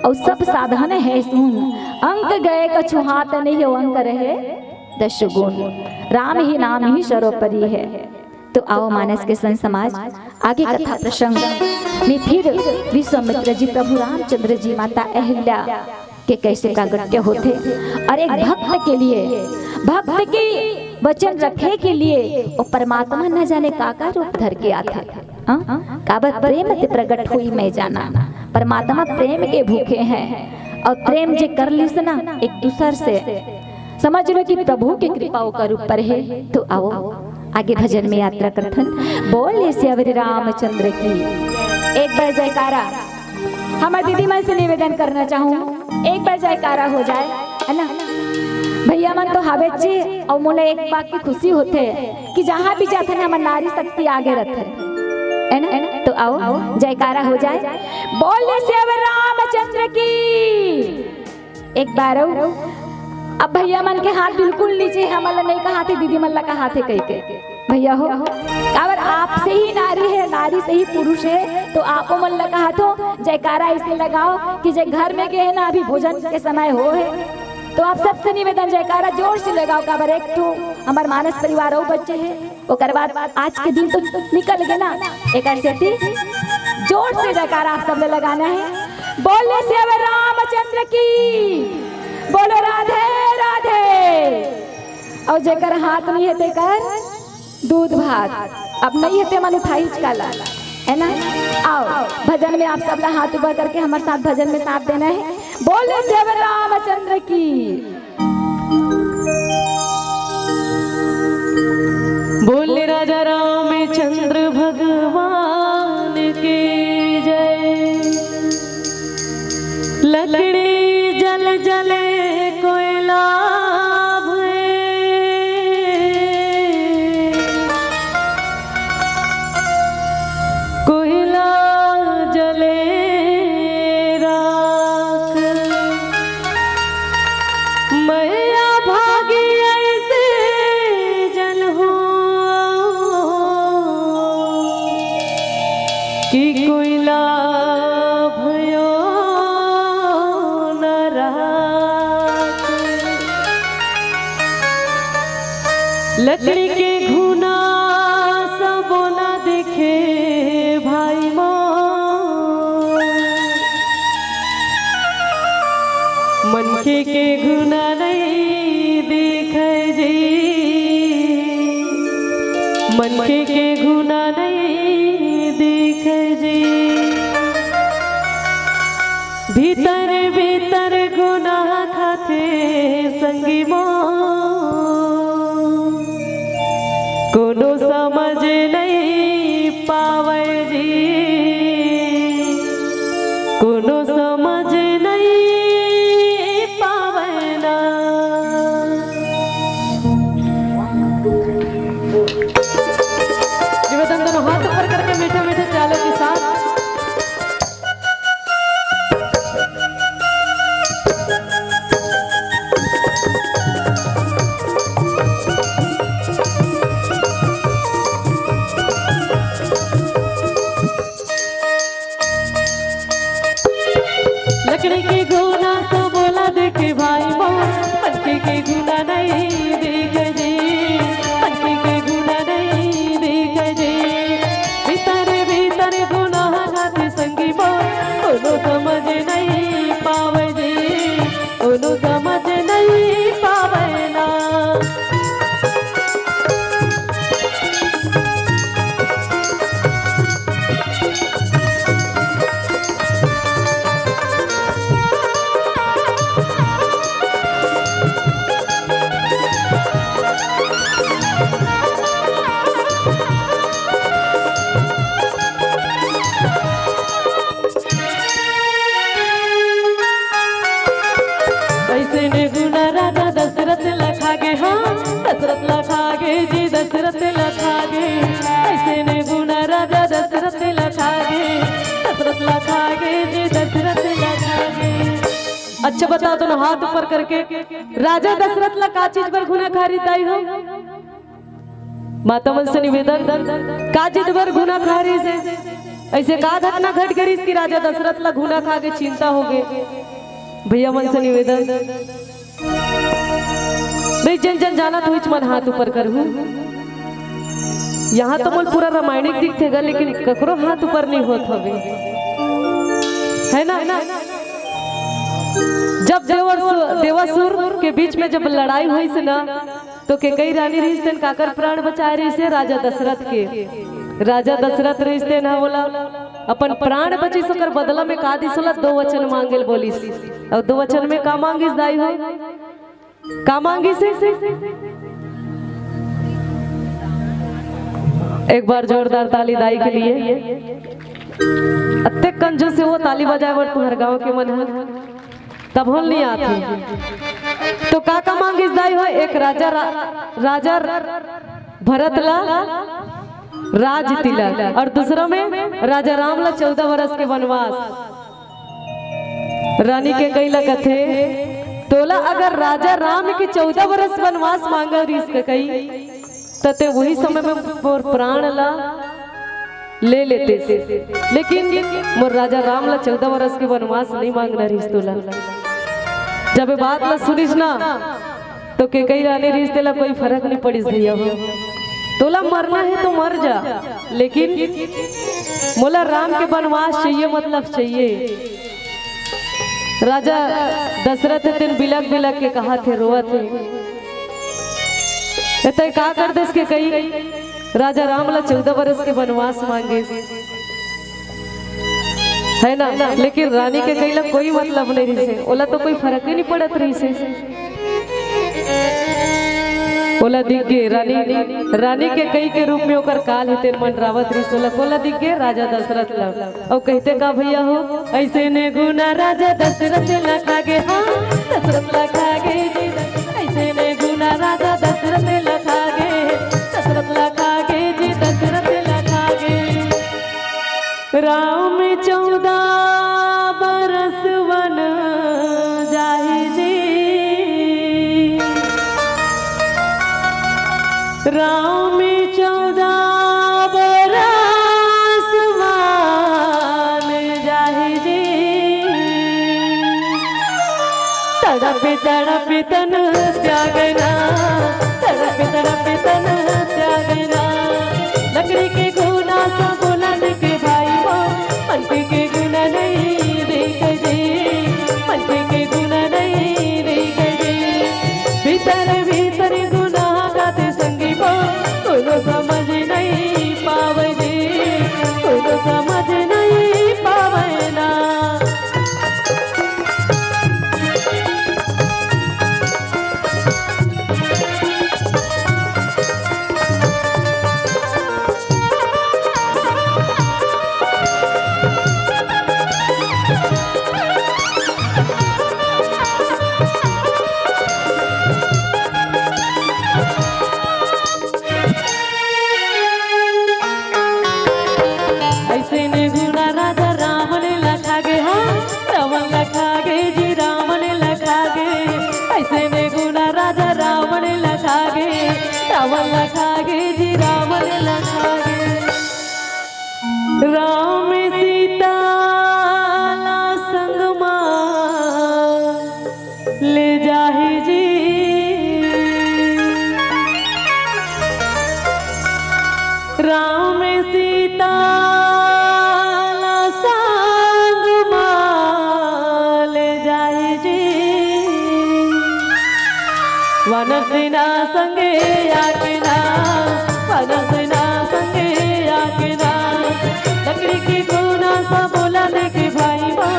और सब साधन है सुन। अंक गए कछु हाथ नहीं, वो अंक रहे 10 गुण। राम ही नाम ही सर्वोपरि है। तो आओ मानस के संत समाज आगे कथा प्रसंग में फिर विश्वामित्र जी, प्रभु रामचंद्र जी, माता अहिल्या के कैसे प्रागट्य होते और एक भक्त के लिए, भक्त की वचन रखे के लिए वो परमात्मा न जाने काका रूप धर के आता। काबर प्रेम ते प्रकट हुई मैं जाना। परमात्मा प्रेम के भूखे हैं और प्रेम जे कर ली ना एक दूसर से, समझ लो कि प्रभु के कृपा कर ऊपर है। तो आओ आगे भजन में यात्रा करथन। बोले श्री रामचंद्र की एक बार जयकारा। हमारे दीदी मन से निवेदन करना चाहूँ, एक बार जयकारा हो जाए, है ना। भैया मन तो हावे चे और मोला एक बात की खुशी होते कि जहाँ भी जाते ना हमारी नारी शक्ति आगे रहते, है ना। तो आओ जयकारा हो जाए। बोले श्री रामचंद्र की एक बार। अब भैया मन के हाथ बिल्कुल नीचे, हमारा नहीं कहा थे, दीदी मन कहा थे कह के भैया हो। अगर आपसे ही नारी है, नारी से ही पुरुष है, तो आपो मन कहा तो जयकारा इसलिए लगाओ कि जे घर में गए ना अभी भोजन के समय हो है। तो आप सबसे निवेदन जयकारा जोर से लगाओ। काबर एक तो हमारे मानस परिवार और बच्चे हैं, ओकर बाद आज के दिन तो निकल गए ना, एक ऐसे जोर से जयकारा आप सब लगाना है। बोले श्री रामचंद्र की, बोलो राधे राधे। और जेकर हाथ नहीं है तेकर दूध भात, अब नहीं है ते मन उठाई चला, है ना। आओ भजन में आप सब हाथ ऊपर करके हमारे साथ भजन में साथ देना है। बोले श्री रामचंद्र की, बोले राजा रामचंद्र भगवान की जय। लकड़ी जल जले कोयला भये, कोयला जले राख। मैया भागी ऐसे जन हो कि कोयला भयो न राख। लकड़ी के घुना सबो न दिखे भाई मोर, मनखे के घुना नहीं दिखे जी, मनखे के घुना नहीं दिखे जी। भीतर भीतर गुनाह खाते संगी मो, कोनो समझ नहीं पावे जी, कोनो समझ नहीं पावे ना। निवेदन दोनों हाथ ऊपर करके मीठे मीठे चालों के साथ। लकड़ी के गुना तो बोला देखे भाई मोर, पंछी के गुना नहीं दिखे जी, पंछी के गुना नहीं दिखे जी। भीतर भीतर गुना खाते संगी मोर, कोनो समझ नहीं पावे जी, कोनो समझ नहीं पावे ना। ऐसे ने गुना राजा दशरथ लखागे, हाँ दशरथ लखागे जी दशरथ लखागे, ऐसे ने गुना राजा दशरथ लखागे, दशरथ लखागे जी दशरथ लखागे। अच्छा बताओ तो ना, हाथ ऊपर करके राजा दशरथ ला का चीज पर गुना खरीदाई हो? माता मन से निवेदन, का चीज पर गुना खारी से ऐसे का घटना घट गई इसकी राजा दशरथ ला गुना खा के चिंता हो गए? भैया मन से निवेदन, नहीं जन जन जाना तो इच मन हाथ ऊपर करूं। यहाँ तो मन पूरा रामायणिक दिखतेगा, लेकिन ककरो हाथ ऊपर नहीं होत हवे, है ना? जब देवासुर के बीच में जब लड़ाई हुई से ना, तो के कई रानी रिश्ते काकर प्राण बचाए रही से राजा दशरथ के। राजा दशरथ रिश्ते ना बोला अपन प्राण बची सकर बदला में का दिसला 2 वचन मांगेल बोलिस, और 2 वचन में का मांगिस दाई हो? का मांगी से? एक बार जोरदार ताली दाई के लिए। अत्ते कंजूस से वो ताली बजाए वर तुम्हारे गांव के मन है तब होल नहीं आती। तो का मांगिस दाई हो? एक राजा भरत ला राज तिलक, और दूसरा में राजा राम ला 14 वर्ष के वनवास। रानी के कई लगत थे तोला अगर राजा राम के 14 वर्ष वनवास मांगा इसके कई तते वही समय में मोर प्राण ला ले लेते थे, लेकिन मोर राजा राम ला 14 वर्ष के वनवास नहीं मांगना रिश्ते ला। जब बात ला सुनिस ना तो के कई रानी रिश्ते ला कोई फर्क नहीं पड़िस भैया हो, तोला मरना है तो मर जा, लेकिन मोला राम के वनवास चाहिए, मतलब चाहिए। राजा दशरथ दिन बिलक बिलक के कहा थे, रोआ थे। तो का कर दे इसके कई राजा राम ला 14 वर्ष के वनवास मांगे, है ना? लेकिन रानी के कई ला कोई मतलब नहीं रही से, ओला तो कोई फर्क ही नहीं पड़त रही से। ओला दिख गे रानी के कई के रूप में ओकर काल हेते मंडरावत रही सोला कोला दिख गे राजा दशरथ ला। और कहते का भैया हो? ऐसे ने गुना राजा दशरथ लखागे, हाँ दशरथ लखागे जी, ऐसे ने गुना राजा दशरथ लखागे, दशरथ लखागे जी दशरथ लखागे। राम 14 बरस वन जाहि जी, राम 14 बरस वन जाहि जी, तड़प तड़प तन त्यागना, तड़प तड़प तन त्यागना। लकड़ी के गुना सा बुलंद के भाई हो, पंथी के गुना नहीं देख जी, पंथी के गुना नहीं देख जी। भीतर भीतर गुना गाते संगी को कोनो समझ नहीं पावे जी, कोनो समझ नहीं पावे ना। राम सीता संग ले जाहि जी, राम सीता संग ले जाहि जी। वनसेना संगे आकेना, वनसेना संगे आकेना। लकड़ी के गुना सा बोला देखे भाई बा,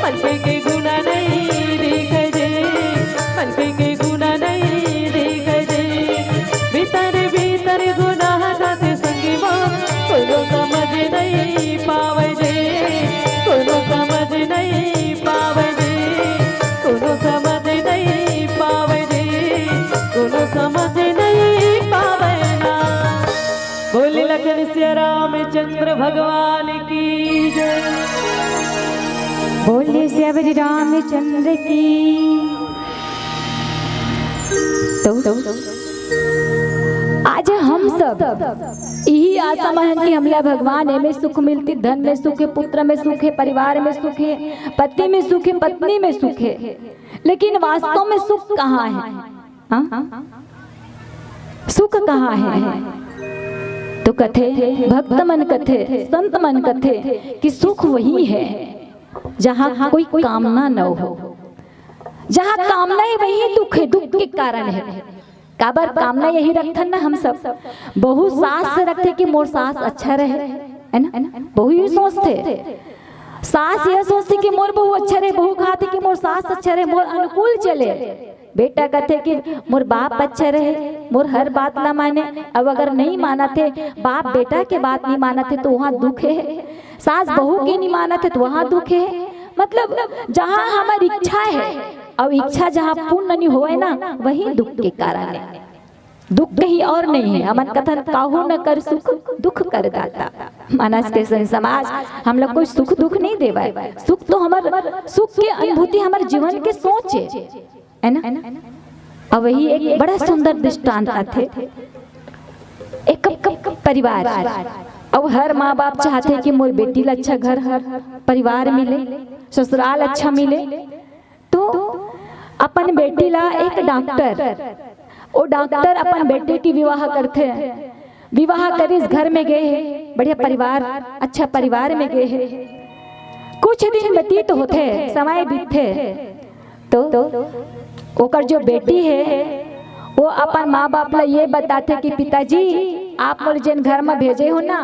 मनके के गुना नहीं देखे जे, मनके के गुना नहीं देखे जे। भीतर भीतर गुनाह गाते संगी बा, कोनो समझ नहीं पावे जे, कोनो समझ नहीं पावे जे, कोनो समझ नहीं भगवान की जय। बोलिए श्री रामचंद्र की। तो आज हम सब यही आशा मान कि हमला भगवान में सुख मिलती, धन में सुख है, पुत्र में सुख है, परिवार में सुख है, पति में सुख है, पत्नी में सुख है, लेकिन वास्तव में सुख कहाँ है? हाँ? सुख कहाँ है? तो कथे भक्त मन कथे, संत मन कथे कि सुख वही है जहाँ कोई कामना न हो। जहाँ कामना है वही दुख है, दुख के कारण है। काबर कामना यही रखते ना हम सब, बहु सास से रखते कि मोर सास अच्छा रहे, है ना? बहु ये सोचते, सास यह सोचती कि मोर बहु अच्छा रहे, बहु खाते कि मोर सास अच्छा रहे, मोर अनुकूल चले। बेटा कहते कि मोर बाप अच्छा रहे, मोर हर बात ना माने। अब अगर नहीं माना थे, बाप बेटा के बात नहीं माना थे तो वहाँ दुख है, सास बहू की नहीं माना थे तो वहाँ दुख है। मतलब जहाँ हमारी इच्छा है और इच्छा जहाँ पूर्ण नहीं हुए ना, वही दुख के कारण है। दुख कहीं और नहीं है। अमन कथन काहू न कर सुख, दुख कर दाता। मानस के समाज हम लोग कोई सुख दुख नहीं देवा, सुख तो हमारे सुख की अनुभूति हमारे जीवन के सोच है ना। और वही एक बड़ा सुंदर दृष्टांत थे। एक परिवार, अब हर माँ बाप चाहते कि मोर बेटी ला अच्छा घर हर परिवार मिले, ससुराल अच्छा मिले। तो अपन बेटी ला एक डॉक्टर, वो डॉक्टर अपन बेटे की विवाह करते हैं। विवाह कर इस घर में गए हैं, बढ़िया परिवार, अच्छा परिवार में गए हैं। कुछ दिन व्यतीत होते, समय बीतते, तो ओकर जो बेटी है वो अपन माँ बाप ला ये बताते कि पिताजी आप मोर जिन घर में भेजे हो ना,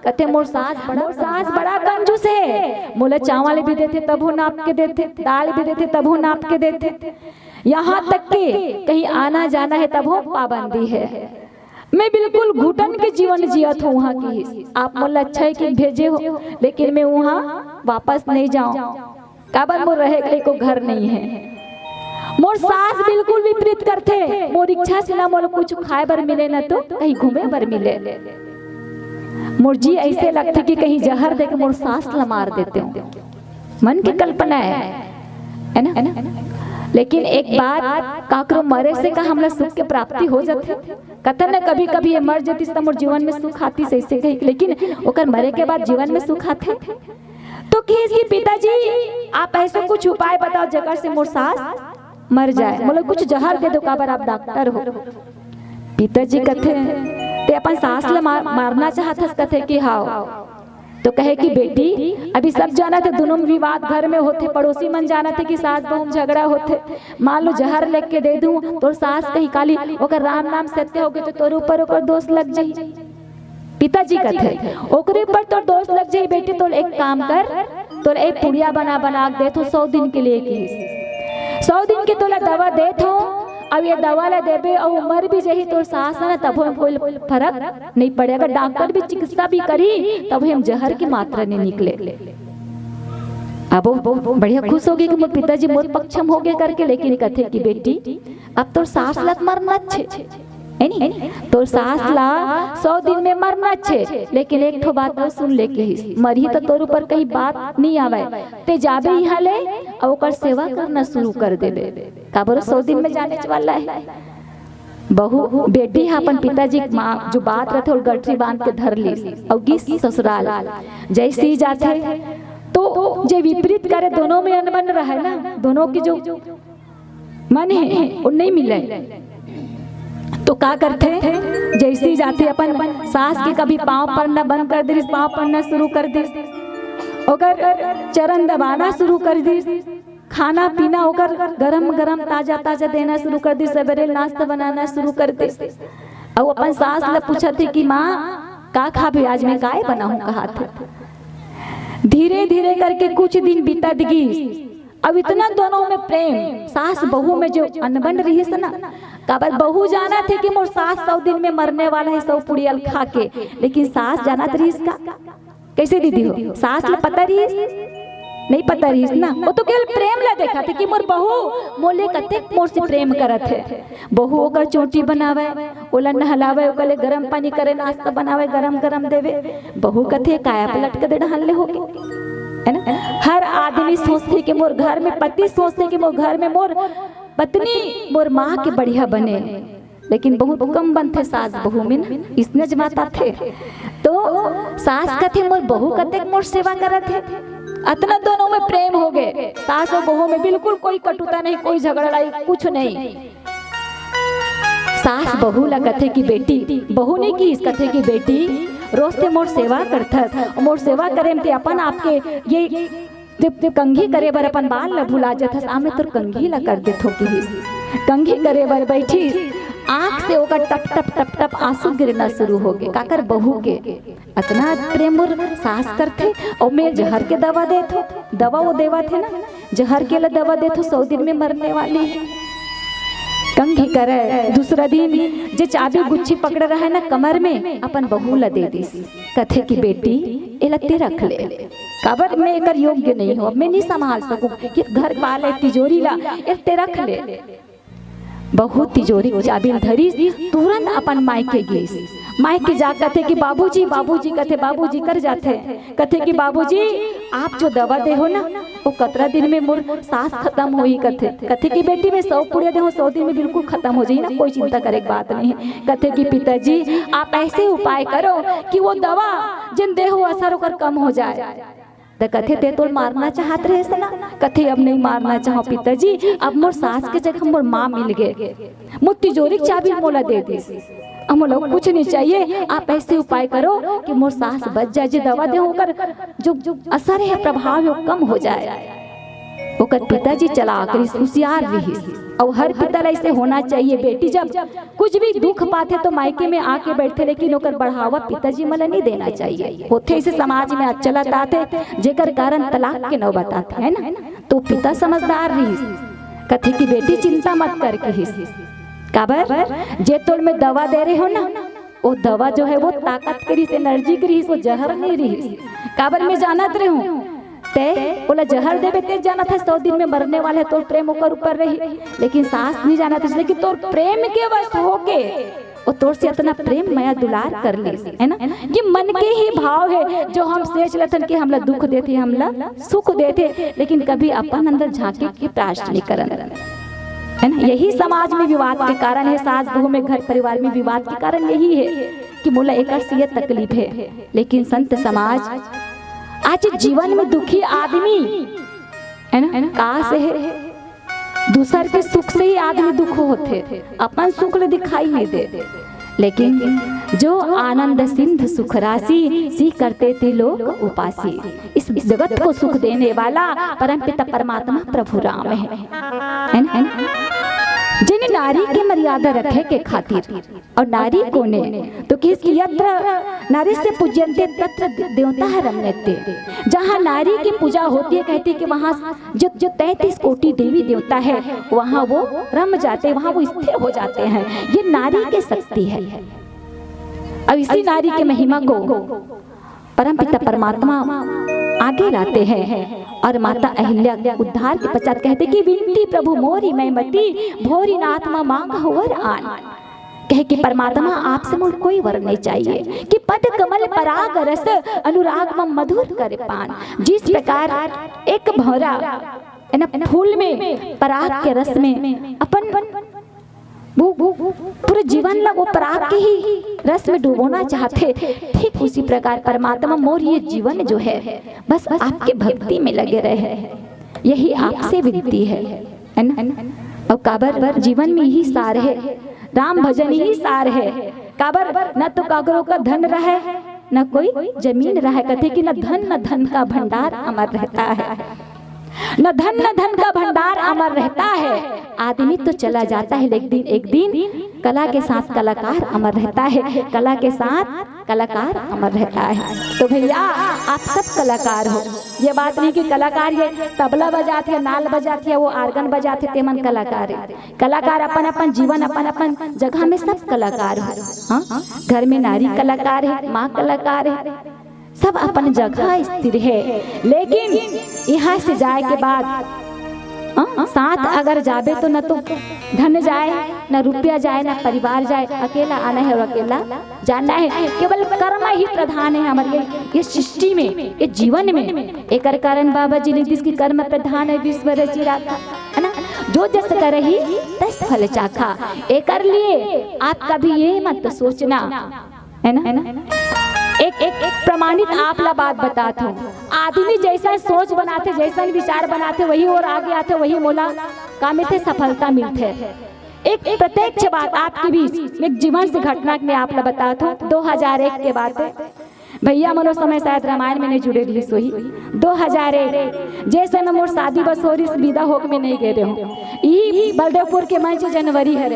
कहते मोर सास बड़ा कंजूस है, मोला चावल भी देते तब नाप के देते, दाल भी देते तब नाप के देते, यहाँ तक कि कहीं आना जाना है तब पाबंदी है। मैं बिल्कुल घुटन के जीवन जियत हूँ वहाँ की। आप मोला अच्छा है कि भेजे हो, लेकिन मैं वहाँ वापस नहीं जाऊँ, काबर मोर रहे के को घर नहीं है। मोर सास बिल्कुल विपरीत करते, मोर इच्छा से ना मोर कुछ खाए बर मिले ना तो कहीं घूमे बर मिले। मोर जी ऐसे लगते कि कहीं जहर दे के मोर सास ला मार देते हो। मन की कल्पना है ना। लेकिन एक बात, काकरो मरे से का हमला सुख के प्राप्ति हो जाते। कथन न कभी कभी ये मर जाती तो मोर जीवन में सुख आती से ऐसे कही, लेकिन ओकर मरे के बाद जीवन में सुख आते। तो किसी पिताजी आप ऐसे कुछ उपाय बताओ जगह से मोर सास मर जाए, मतलब कुछ जहर दे दो, काबर आप डॉक्टर हो। पिताजी कथे ते अपन सास ला मारना चाहत कथे कि हाँ। तो कहे कि बेटी अभी सब जाना थे, दोनों विवाद घर में होते, पड़ोसी मन जाना थे कि सास बहू झगड़ा होते, मान लो जहर लेके के दे दूं तो सास कहीं काली ओकर राम नाम सत्य हो गए तो तोर ऊपर ओकर दोष लग जाई। पिताजी कथे ओकरे पर तो दोष लग जाई बेटी, तो एक काम कर, तो एक पुड़िया बना दे तो 100 दिन के लिए की 100 दिन के तोला दवा दे थो। अब ये दवा ला देबे और उम्र भी जही तो सास ना तब हम कोई फर्क नहीं पड़े। अगर डॉक्टर भी चिकित्सा भी करी तब हम जहर की मात्रा नहीं निकले। अब वो बढ़िया खुश हो गई कि मोर पिताजी मोर पक्षम हो गए करके। लेकिन कथे कि बेटी अब तो सास लत मरना अच्छे है नी, तो सास ला 100 दिन में मरना अच्छे। लेकिन एक ठो बात और सुन ले के मरी तो तोर ऊपर कहीं बात नहीं आवे, ते जाबे यहाँ ले और ओकर सेवा करना शुरू कर देबे, काबर 100 दिन में जाने वाला है। बहू बेटी अपन पिताजी माँ जो बात रहते और गठरी बांध के धर ली और गिस ससुराल जैसी जाते तो जो विपरीत करे दोनों में अनबन रहे ना, दोनों की जो मन है वो नहीं मिले। तो क्या करते जैसे जाते अपन सास के कभी पाँव पड़ना बंद कर दी, पाँव पड़ना शुरू कर दी, ओकर चरण दबाना शुरू कर दी, खाना पीना ओकर गरम गरम ताजा ताजा देना शुरू कर दी, सवेरे नाश्ता बनाना शुरू कर दी। और अपन सास ले पूछा थी कि माँ का खा भी आज मैं काय बनाऊं कहा था। धीरे धीरे करके कुछ दिन बीता दिगी। अब इतना दोनों में प्रेम, सास बहू में जो अनबन रही है ना, काबर बहू जाना थे कि मोर सास 100 दिन में मरने वाला है 100 पुड़ियल खा के, लेकिन सास जाना रही इसका कैसे दीदी हो, सास ले पता रही नहीं पता रही ना, वो तो केवल प्रेम ला देखा थे कि मोर बहू मोले कते मोर से प्रेम करत है। बहू ओकर चोटी बनावे, ओला नहलावे, ओकले गरम पानी करे, नाश्ता बनावे, गरम गरम देवे। बहू कथे काया पलट के दे हल्ले होके, है ना। हर आदमी सोचते कि मोर घर में, पति सोचते कि मोर घर में मोर पत्नी मोर माँ के बढ़िया बने, लेकिन बहुत कम बनते सास बहू में ना, इसने जमाता थे। तो सास कथे मोर बहू कते मोर सेवा करत है, अतना दोनों में प्रेम हो गए। सास और बहू में बिल्कुल कोई कटुता नहीं, कोई झगड़ा कुछ नहीं। सास बहू ला कथे की बेटी, बहू ने की इस कथे की बेटी रोज ते मोर सेवा करथस, मोर सेवा करे ते अपन आपके ये जब कंघी करे बर अपन बाल ला भुला जथस, आमे तोर कंघी ला कर देथो की कंघी करे बर बैठी, आँख से ओकर टप टप टप टप आंसू गिरना शुरू हो गए। काकर बहू के इतना प्रेम सास करते। और मैं जहर के दवा दे थो, दवा वो देवा थे ना, जहर के ला दवा दे थो 100 दिन में मरने वाली है। कंघी करे दूसरा दिन जे चाबी गुच्छी पकड़ रहा है ना कमर में, अपन बहू ला दे दी, कथे की बेटी ए लत्ते रख ले, काबर मैं एकर योग्य नहीं हूँ, मैं नहीं संभाल सकूं कि घर वाले तिजोरी ला ए रख ले। बहुत तिजोरी चाबी धरी, तुरंत अपन मायके गई। मायके जा कथे कि बाबूजी, बाबूजी कथे, बाबूजी कर जाते, कथे कि बाबूजी आप जो दवा दे हो ना वो 17 दिन में मोर सांस खत्म होई, कथे कि बेटी में 100 पुड़िया दे हो 100 दिन में बिल्कुल खत्म हो जाए ना, कोई चिंता करे की बात नहीं है। कथे कि पिताजी आप ऐसे उपाय करो कि वो दवा जिन दे हो असर होकर कम हो जाए। तो कथे ते तो मारना चाहत रहे ना, कथे अब नहीं मारना चाहो पिताजी, अब मोर सास के जगह मोर माँ मिल गए, मोर तिजोरी चाबी मोला दे दी, हम लोग कुछ नहीं चाहिए, आप ऐसे उपाय करो कि मोर सास बच जाए, जो दवा दे होकर जो असर है प्रभाव है वो कम हो जाए। ओकर पिताजी चला कर होशियार रही, और हर पिता ऐसे होना चाहिए। बेटी जब कुछ भी दुख पाते तो मायके में आके बैठे, लेकिन ओकर बढ़ावा पिताजी मला नहीं देना चाहिए। होते इसे समाज में चलत आते जेकर कारण तलाक के नौबत आते है ना, तो पिता समझदार रही, कथे की बेटी चिंता मत करके हिस, काबर जे तोल में दवा दे रहे हो ना, वो दवा जो है वो ताकत करी, एनर्जी करी, वो जहर नहीं रही। काबर में जानत रहे हूँ ते बोला जहर देवे ते जाना था 100 दिन में मरने वाले, तो प्रेम ओकर ऊपर रही, लेकिन सास नहीं जाना था, लेकिन तोर प्रेम के वश होके वो तोर से इतना प्रेम माया दुलार कर ली, है ना। ये मन के ही भाव है जो हम सोच लेते कि हमला दुख देते, हमला सुख देते, लेकिन कभी अपन अंदर झांके के प्रयास नहीं करन, है ना। यही समाज में विवाद के कारण है, सास बहू में घर परिवार में विवाद के कारण यही है कि मोला एक से तकलीफ है। लेकिन संत समाज आज जीवन में दुखी आदमी है ना, कहाँ से है, दूसर के सुख से ही आदमी दुख होते, अपन सुख ले दिखाई नहीं दे। लेकिन जो आनंद सिंध सुख राशि सी करते थे लोग उपासी, इस जगत को सुख देने वाला परमपिता परमात्मा प्रभु राम है ना। जिन नारी की मर्यादा रखे के खातिर, और नारी को ने तो किसकी यत्र नारी से पूज्यन्ते तत्र देवता रमन्ते, जहाँ नारी की पूजा होती है, कहती है कि वहाँ जो 33 कोटि देवी देवता है वहाँ वो रम जाते, वहाँ वो स्थिर हो जाते हैं। ये नारी की शक्ति है। अब इसी नारी के महिमा को परमपिता परमात्मा आगे लाते हैं, और माता अहिल्या उद्धार के पश्चात कहते कि विनती प्रभु मोरी मैं मती, भोरी नात्मा मांग वर आन, कहे कि परमात्मा आपसे मुझे कोई वर नहीं चाहिए कि पद कमल पराग रस अनुराग मम मधुर करे पान। जिस प्रकार एक भौरा है ना फूल में पराग के रस में अपन वो पूरे जीवन ला वो पराग के ही रस में डुबोना चाहते, ठीक उसी प्रकार परमात्मा मोर ये जीवन जो है बस आपके भक्ति में लगे रहे, यही आपसे विनती है ना। और काबर जीवन में यही सार है, राम भजन ही सार है। काबर न तो कागरों का धन रहे न कोई जमीन रहे, कहते कि न धन का भंडार अमर रहता है, न धन का भंडार अमर रहता है। आदमी तो चला जाता है, लेकिन एक दिन कला के साथ कलाकार अमर रहता है, कला के साथ कलाकार अमर रहता है। तो भैया आप सब कलाकार हो, ये बात नहीं कि कलाकार ये तबला बजाते हैं, नाल बजाते हैं, वो आर्गन बजाते थे, मन कलाकार है। कलाकार अपन अपन जीवन अपन अपन जगह में सब कलाकार हो। हाँ, घर में नारी कलाकार है, माँ कलाकार है, सब अपन जगह स्थिर है, लेकिन यहाँ से जाए के बाद साथ अगर जाबे तो न तो धन जाए, न रुपया जाए, न परिवार जाए, अकेला आना है और अकेला जाना है। केवल कर्म ही प्रधान है हमारे ये सृष्टि में, ये जीवन में। एक कारण बाबा जी ने जिसकी कर्म प्रधान है विश्व रचिरा है ना, जो जस करही तस फल चाखा। एक लिए आप कभी ये मत सोचना है ना। एक प्रमाणित आप ला बात बताता हूँ। आदमी जैसा सोच बनाते, जैसा विचार बनाते, वही और आगे आते, वही मोला काम थे सफलता मिलते। एक प्रत्यक्ष बात आपके बीच एक जीवन से घटना में आप ला बताता हूँ। 2001 के बात है भैया, मनो समय शायद रामायण में नहीं जुड़े रही सोही। 2001 जैसे में मोर शादी बस हो रही विदा होक में नहीं गए रहे। ये बलदेवपुर के मंच जनवरी है,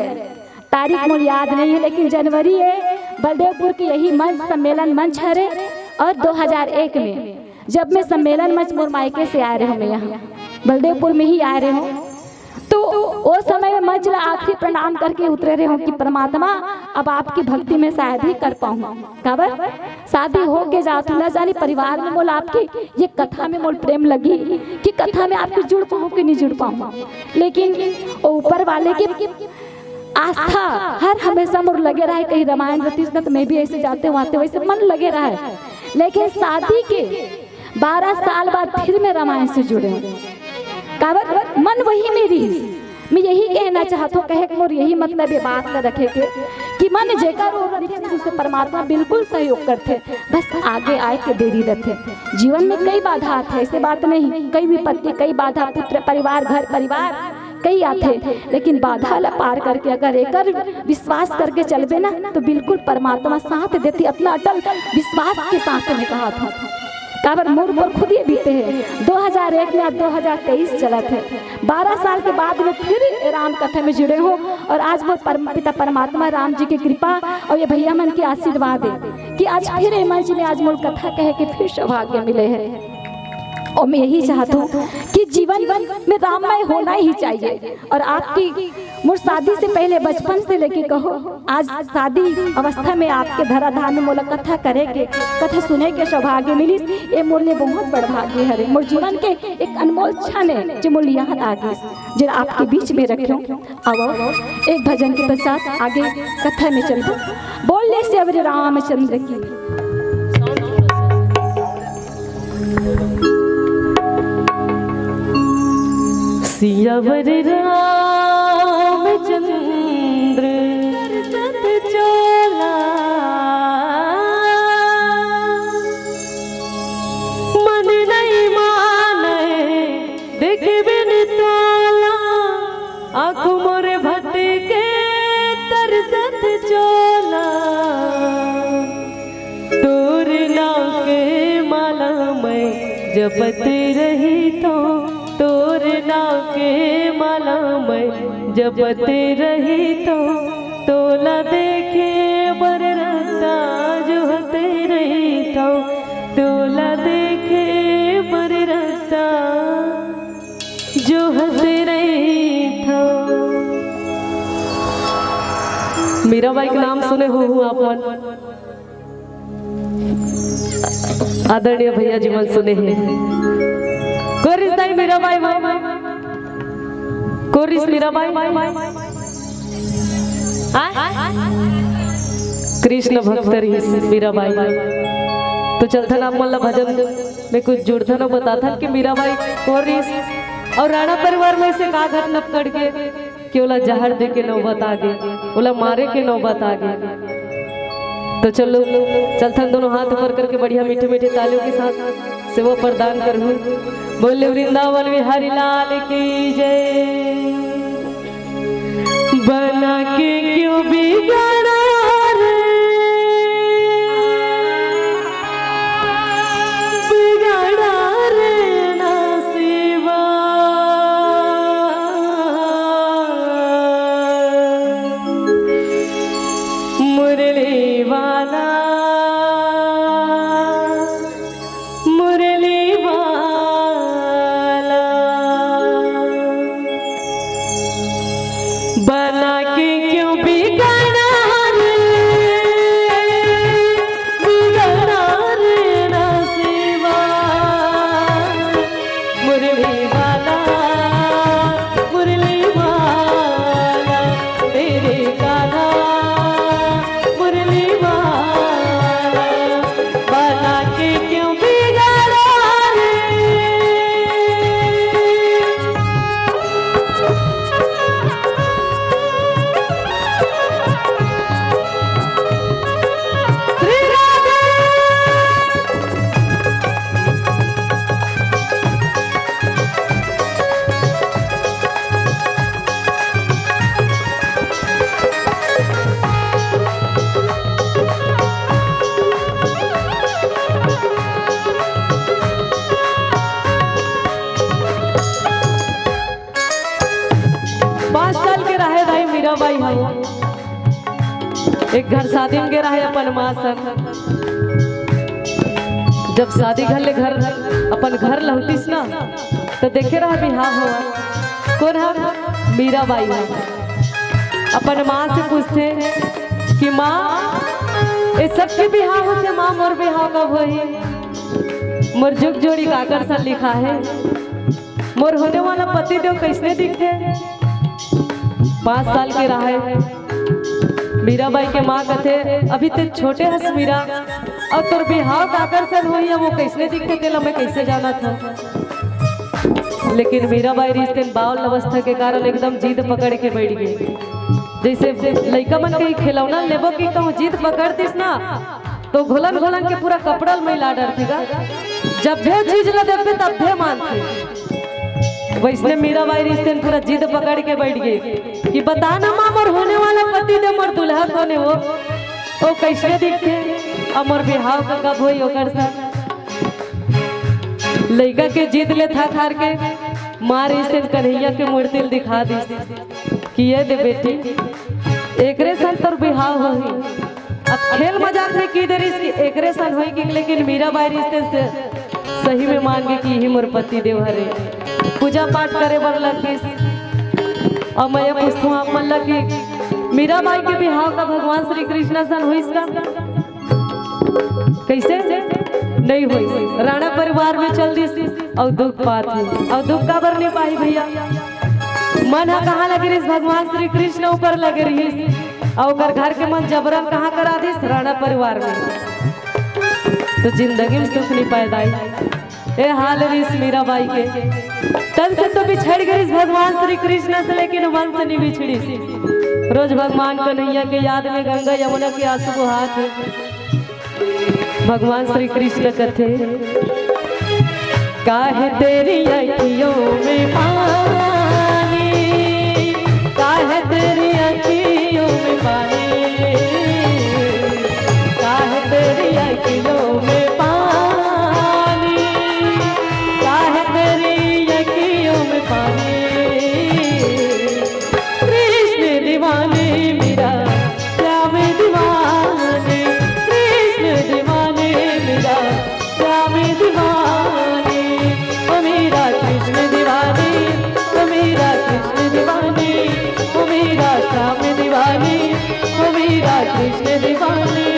तारीख मुझे याद नहीं है, लेकिन जनवरी है। बलदेवपुर के यही मंच सम्मेलन मंच है। और 2001 में जब मैं सम्मेलन मंच मोर मायके से आ रहे हूँ, मैं यहाँ बलदेवपुर में ही आ रहे हूँ, तो वो समय में मंच ला आखिरी प्रणाम करके उतरे रहे हूँ कि परमात्मा अब आपकी भक्ति में शायद ही कर पाऊँ। खबर शादी हो के जाती न जानी परिवार में बोला आपकी ये कथा में मोल प्रेम लगी कि कथा में आपकी जुड़ पाऊँ कि नहीं जुड़ पाऊँ, लेकिन ऊपर वाले की आस्था हर हमेशा मोर लगे रहा है। कहीं रामायण रतीश न तो मैं भी ऐसे जाते हुए आते वैसे मन लगे रहा है। लेकिन शादी के 12 साल बाद फिर मैं रामायण से जुड़े, काबर मन वही मेरी। मैं यही कहना चाहता हूँ, कहे मोर यही मतलब ये बात न रखे कि मन जेकर उसे परमात्मा बिल्कुल सहयोग करते, बस आगे आए के देरी रहते। जीवन में कई बाधा आते, ऐसे बात नहीं, कई विपत्ति, कई बाधा, पुत्र परिवार, घर परिवार कई आते, लेकिन बाधा ला पार करके अगर एक विश्वास करके चलबे ना तो बिल्कुल परमात्मा साथ देती। अपना अटल विश्वास के साथ में कहा था, काबर मोर पर खुद ही बीते हैं। 2001 में आज 2023 चला थे। 12 साल के बाद में फिर राम कथा में जुड़े हो, और आज वो पिता परमात्मा राम जी की कृपा और ये भैया मन के आशीर्वाद है कि आज फिर मंच में आज मोर कथा कहे कि फिर सौभाग्य मिले हैं। और मैं यही चाहता हूँ कि जीवन में राममय होना ही चाहिए। और आपकी मोर शादी से पहले बचपन से लेके कहो आज शादी अवस्था में आपके धराधाम में मोला कथा करे के, कथा सुने के सौभाग्य मिली। ये मोर लिए बहुत बड़ा भाग्य है। मोर जीवन के एक अनमोल क्षण है जो मोर यहाँ आगे जो आपके बीच में रखे। आओ एक भजन के पश्चात आगे कथा में चलते। बोलने से अवरे रामचंद्र की सियावर रामचंद्र सत चोला, मन नहीं माने देख बिन तोला, आँखों मोरे भटके तरसत चोला, तोर नाम के माला मैं जपत रही तो, तोर नाम के माला मैं जपते रही तो, तोला देखे बर रता जो हते रही तो, तोला देखे बर रता जो हते रही था। मीराबाई का नाम सुने हो आप आदरणीय भैया जीवन सुने हैं। कोरिस दाई मीराबाई, कोरिस मीराबाई, कृष्ण भक्त मीराबाई। तो चलता ना मल्ला भजन में कुछ जुड़ता ना बताता कि मीराबाई कोरिस और राणा परिवार में से का घटना पकड़ के कि ओला जहर दे के नौबत आ गई, ओला मारे के नौबत आ गई। तो चलो चलथन दोनों हाथ ऊपर करके बढ़िया मीठे मीठे तालियों के साथ सेवा प्रदान करूँ। बोले वृंदावन बिहारी लाल की जय। बना के क्यों बिगाड़ा रे, बिगाड़ा रे नसीबा, मुरली वाला मीराबाई है। एक घर शादी में गिरा है अपन माँ संग। जब शादी घर अपन घर लौटिस ना तो देखे रहा बिहार हुआ। कौन है? मीराबाई है। अपन माँ से पूछते कि माँ ये सबके बिहार होते, माँ मोर बिहार कब होई? मोर जुग जोड़ी काकर सा लिखा है, मोर होने वाला पति देव कैसने दिखते? 5 साल के रहा है। मीराबाई के माँ कहते अभी तो छोटे हस मीरा, और तोर बिहाव काकर सन हुई है वो कैसने दिखते तेला मैं कैसे जाना था। लेकिन मीराबाई रिश्ते बाउल अवस्था के कारण एकदम जिद पकड़ के बैठ गई। जैसे लड़का मन के खिलौना लेबो की कहूँ जिद पकड़तीस ना तो घोलन घोलन के पूरा कपड़ल मैला डरतीगा। जब भी चीज ला देखे तब भी मानती। वैसने मीराबाई रिश्ते पूरा जिद पकड़ के बैठ गई कि बता ना माँ मोर होने वाला पति दे मोर दुल्हा कोने वो कैसे दिखते, और मोर बिहाव का कब होई ओकर साथ। लड़का के जिद ले था खार के माँ रिश्ते कन्हैया के मूर्ति दिखा दी कि ये दे बेटी एकरे साल तोर बिहाव होई। अब खेल मजाक में की देरी इसकी एकरे साल होई कि, लेकिन मीराबाई रिश्ते से सही में मान गई कि ही मोर पति देव हरे। पूजा पाठ करे बर लगिस और मैं पूछूं आप मन लगी मीराबाई के बिहाव का भगवान श्री कृष्ण सन हुई इसका कैसे नहीं हुई? राणा परिवार में चल दी और दुख पात हुई, और दुख का बर नहीं पाई भैया। मन कहाँ लगे रही भगवान श्री कृष्ण ऊपर लगे रही, और घर के मन जबरन कहाँ करा दी? राणा परिवार में। तो जिंदगी में सुख नहीं पैदा। ए हाल रिस मीराबाई के तन से तो बिछड़ गई भगवान श्री कृष्ण से, लेकिन मन से नहीं बिछड़ी। रोज भगवान कन्हैया के याद में गंगा यमुना के आंसू बहात भगवान श्री कृष्ण कथे काहे तेरी अखियों में पानी, काहे तेरी अखियों में पानी, काहे तेरी अखियों में पानी, काहे तेरी अखियों में पानी। कृष्ण दीवाने मेरा श्याम दीवाने, कृष्ण दीवाने मेरा श्याम दीवाने, ओ मेरा कृष्ण दीवाने, ओ मेरा कृष्ण दीवाने, ओ मेरा श्याम दीवाने, ओ मेरा कृष्ण दीवाने।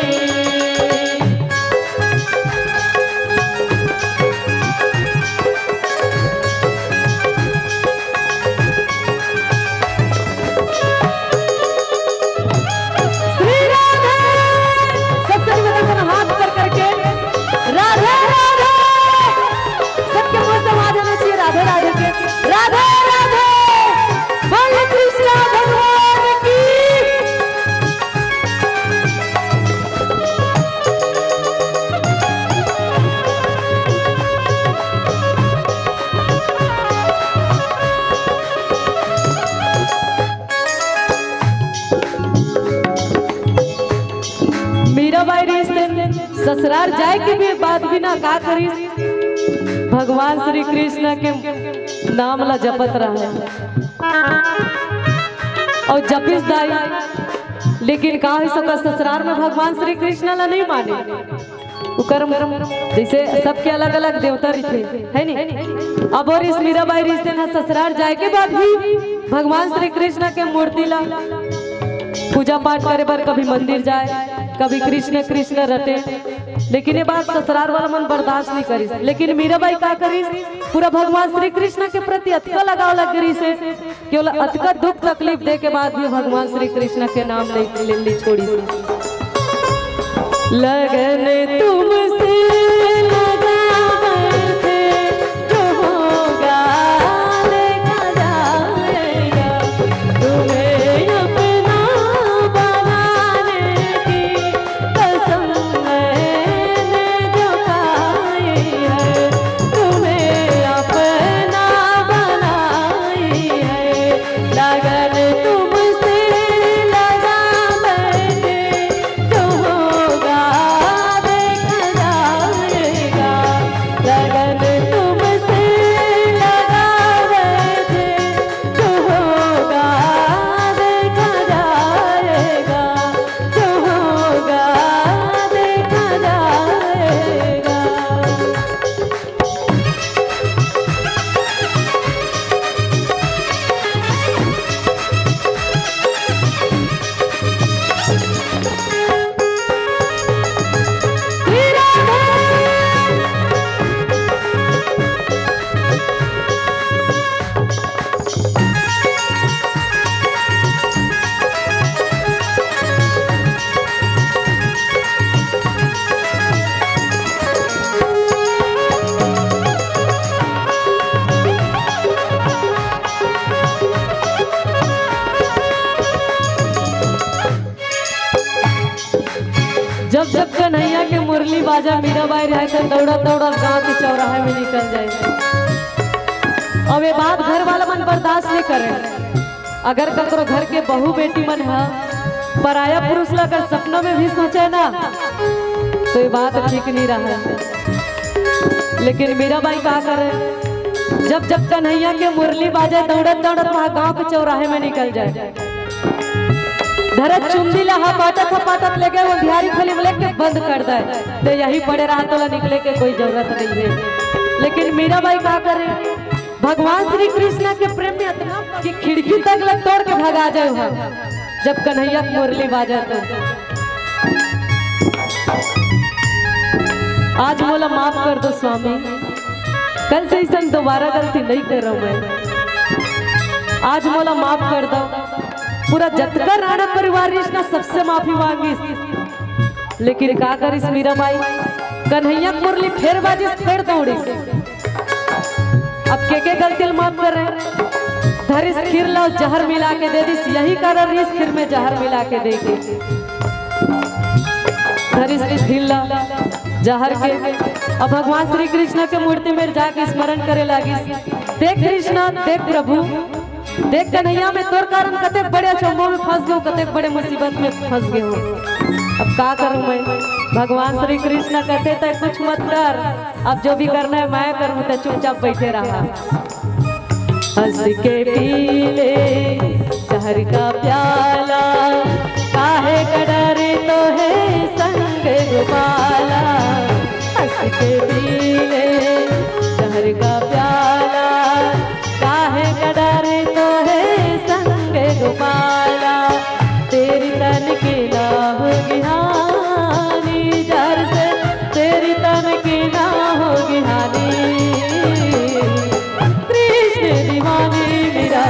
मीराबाई रिश्ते ससुराल जाए के भी बात भी ना का करी, भगवान श्री कृष्ण के नाम ला जपत रहा और जपिस दाई। लेकिन का है सबका ससुराल में भगवान श्री कृष्ण ला नहीं माने। जैसे सबके अलग अलग देवता रहते है नहीं। अब और इस मीराबाई रिश्ते ना ससुराल जाए के बाद भी भगवान श्री कृष्ण के मूर्ति ला पूजा पाठ करे बर कभी मंदिर जाए, कभी कृष्ण कृष्ण रटे। लेकिन ये बात ससुराल वाला मन बर्दाश्त नहीं करी। लेकिन मीराबाई का करी पूरा भगवान श्री कृष्ण के प्रति अतका लगाव लग गई से केवल अतका दुख तकलीफ दे के बाद भी भगवान श्री कृष्ण के नाम नहीं ले छोड़ी। लगन तुमसे जब कन्हैया के मुरली बाजा मीराबाई रह कर दौड़ा दौड़ा गांव के चौराहे में निकल जाए। अब ये बात घर वाला मन बर्दाश्त नहीं करे। अगर ककरो घर के बहू बेटी मन है पराया पुरुष लगर सपनों में भी सोचे ना तो ये बात ठीक नहीं रहा। लेकिन मीराबाई क्या करे, जब जब कन्हैया के मुरली बाजे दौड़त दौड़त वहाँ गांव के चौराहे में निकल जाए। धरत चुंदी लहा पाटत लेके वो बिहारी खोली में लेके बंद कर दे तो यही पड़े रहा तो निकले के कोई जरूरत नहीं है। लेकिन मीराबाई क्या करे, भगवान श्री कृष्ण के प्रेम में इतना कि खिड़की तक लग तोड़ के भगा जाए वहाँ जब कन्हैया की मुरली बाजा तो। आज मोला माफ कर दो स्वामी, कल से ऐसा दोबारा गलती नहीं कर रहा हूँ मैं। आज मोला माफ कर दो। पूरा जतका राणा परिवार रिश्ता सबसे माफी मांगी। लेकिन का करिस मीराबाई, कन्हैया मुरली फेर बाजिस फेर दौड़ी। अब के गलती माफ कर रहे, धरिस खीर लो जहर मिला के दे दिस, यही कारण रिस खीर में जहर मिला के देगी। धरिस खीर लो जहर के अब भगवान श्री कृष्ण के मूर्ति में जाके स्मरण करे लगी। देख कृष्ण, देख प्रभु, देख कन्हैया में तोर कारण कते बड़े चौबों में फंस गए, कते बड़े मुसीबत में फंस गए हो। अब क्या करूं मैं। भगवान श्री कृष्ण कहते थे कुछ मत कर, अब जो भी करना है मैं करूं, तो चुपचाप बैठे रहा। हंस के पी ले जहर का प्याला, काहे का डर तो है संग गोपाला। हंस के पी ले जहर का प्याला, काहे का डर तो है संग गोपाला। तेरी तन की ना होगी हानि, जहर से तेरी तन की ना होगी हानि। कृष्ण दीवानी मेरा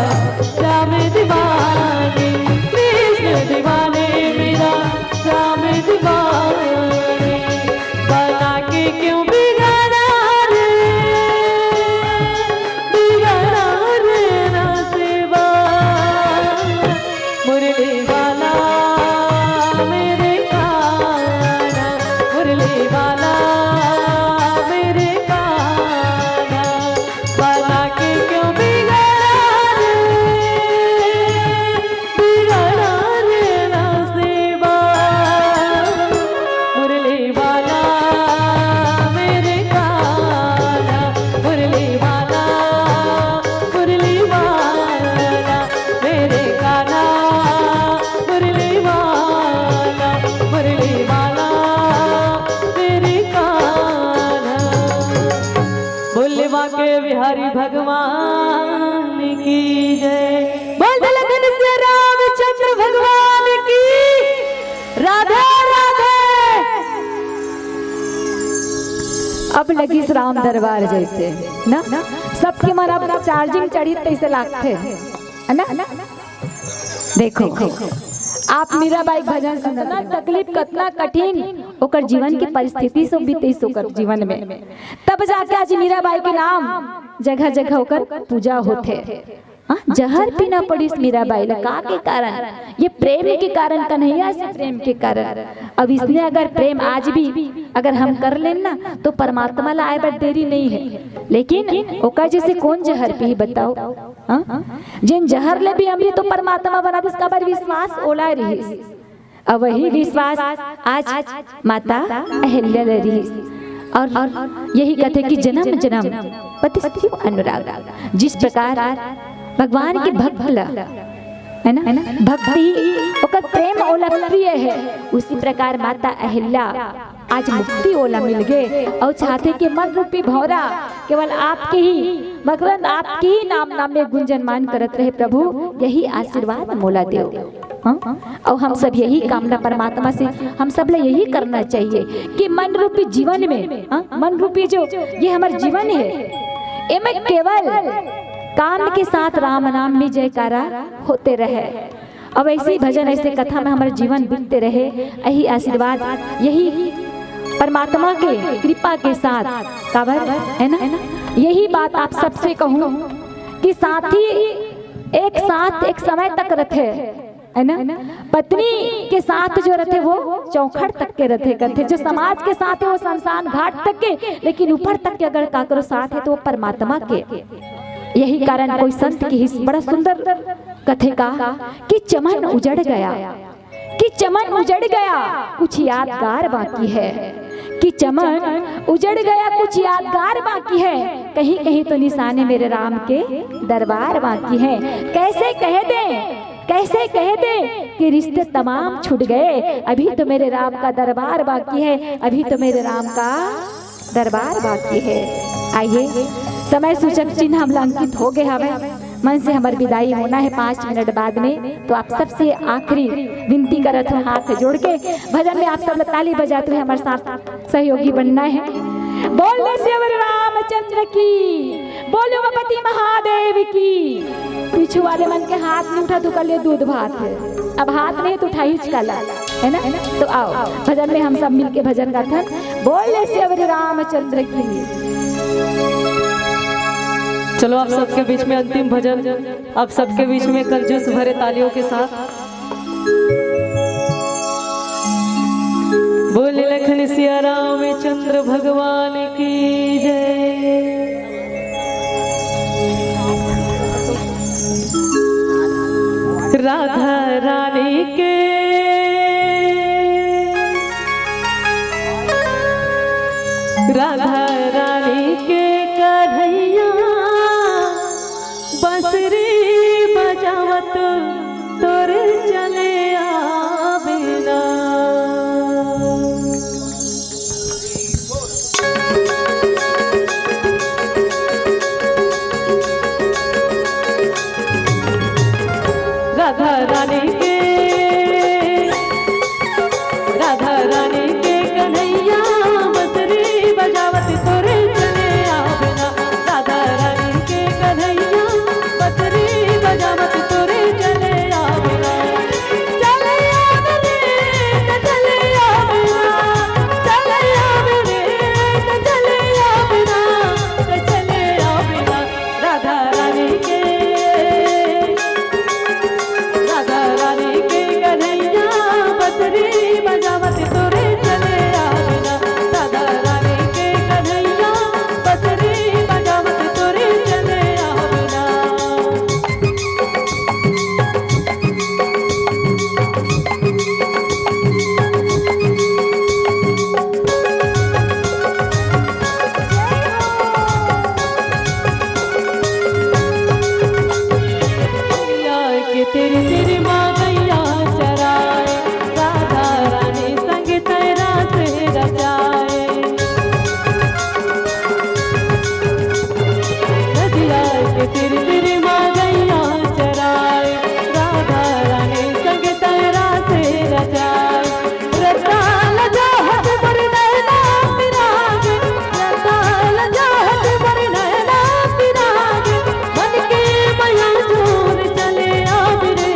राम दीवानी, कृष्ण दीवानी मेरा राम दीवानी। बना के क्यों बिगाड़ा रे, बिगाड़ा रे ना सेवा। मुरली वाला मेरे काना, मुरली वाला मेरे काना। बना के क्यों बिगाड़ा रे, बिगाड़ा रे ना सेवा। मुरली वाला मेरे काना, मुरली वाला, मुरली वाला मेरे काना। मुरली वाला, मुरली वाला मेरे काना। बोलवा के बिहारी भगवान की जय। बोल दे लगन से रामचंद्र भगवान की राधे राधे। अब लगी राम दरबार जैसे ना, सबके मन अब चार्जिंग चढ़ी तैसे लागते है ना। देखो आप मीराबाई भजन सुनना, तकलीफ कितना कठिन ओकर जीवन की परिस्थिति से बीते ओकर जीवन में, तब जाके आज मीराबाई के नाम जगह जगह ओकर पूजा होते। जहर पीना पड़ी मीराबाई का के कारण, ये प्रेम के कारण, कन्हैया से प्रेम के कारण। अब इसने अगर प्रेम आज भी अगर हम कर लें ना तो परमात्मा ला आए पर देरी नहीं है। लेकिन ओकर जैसे कौन जहर पी बताओ। जिन जहर ले भी अमृत तो परमात्मा बना दे, इसका पर विश्वास ओला रही। अब वही विश्वास आज माता अहिल्या ले रही। और यही कहते कि जन्म जन्म पति अनुराग। जिस प्रकार भगवान के भक्त है ना, भक्ति ओकर प्रेम ओला प्रिय है, उसी प्रकार माता अहिल्या आज मुक्ति ओला मिल गए और चाहते कि मन रूपी भौरा केवल आपके ही मकरंद आपके ही नाम में गुंजनमान करत रहे। प्रभु यही आशीर्वाद मोला देव। और हम सब यही कामना परमात्मा से हम सब ले यही करना चाहिए कि मन रूपी जीवन में, मन रूपी जो ये हमारा जीवन है, इनमें केवल काम के साथ राम नाम में जयकारा होते रहे। अब ऐसे भजन ऐसे कथा में हमारे जीवन बीतते रहे। यही आशीर्वाद, यही परमात्मा के कृपा के साथ काबर है ना। यही बात आप सबसे कहूँ कि साथी एक साथ एक समय तक रखे है ना। पत्नी के साथ जो रहते वो चौखट तक के रहते करते, जो समाज के साथ है वो शमशान घाट तक के, लेकिन ऊपर तक के अगर काकरो साथ है तो वो परमात्मा के। यही कारण कोई संत की बड़ा सुंदर कथे का कि चमन उजड़ गया, कि चमन उजड़ गया कुछ यादगार बाकी है, कि चमन उजड़ गया कुछ यादगार बाकी है, कहीं कहीं तो निशाने मेरे राम के दरबार बाकी है। कैसे कह दे, कैसे कह दे कि रिश्ते तमाम छूट गए, अभी तो मेरे राम का दरबार बाकी है, अभी तो मेरे राम का दरबार बाकी है। आइए समय सूचक चिन्ह हम अंकित हो गए हमें, मन से हमारी विदाई होना है 5 मिनट बाद में। तो आप सबसे आखिरी विनती करत हूँ हाथ जोड़ के, भजन में आप सब ताली बजाते हुए हमारे साथ सहयोगी बनना है। बोले श्री रामचंद्र की, बोले उमापति महादेव की। पीछे वाले मन के हाथ नहीं उठा तो कर ले दूध भात है, अब हाथ नहीं तो उठा हिचकाला, है ना। तो आओ भजन में हम सब मिलके भजन गाते हैं। बोले श्री रामचंद्र की। चलो आप सबके बीच में अंतिम भजन, आप सबके बीच में कंजूस भरे तालियों के साथ। बोले लखन सिया रामचंद्र भगवान की जय। राधा रानी के राधा रानी के कन्हैया बंसरी बजावत तोरे चले आवेला। राधा रानी के कन्हैया बंसरी बजावत तोरे चले आवेला। राधा रानी के कन्हैया बंसरी बजावत तोरे चले आवेला। चले आवेले चले आवेला, चले आवेले चले आवेला, चले आवेला। राधा रानी के कन्हैया बंसरी बजावत तोरे चले आवेला। राधा रानी के कन्हैया बंसरी बजावत तोरे चले आवेला। के तेरी तेरी माँ गैया चराए, राधा रानी संग तेरा से रचाए। नदिया के तेरी तेरी माँ गैया चराए, राधा रानी संग तेरा से रचाए। रताल जाहत बड़ी नैना पिरागे, रताल जाहत बड़ी नैना पिरागे, मन के मया जोर चले आवे रे,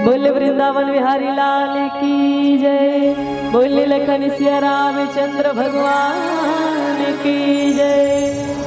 बोले वृंदावन बिहारी लाल की जय। बोले लखन सिया रामचंद्र भगवान की जय।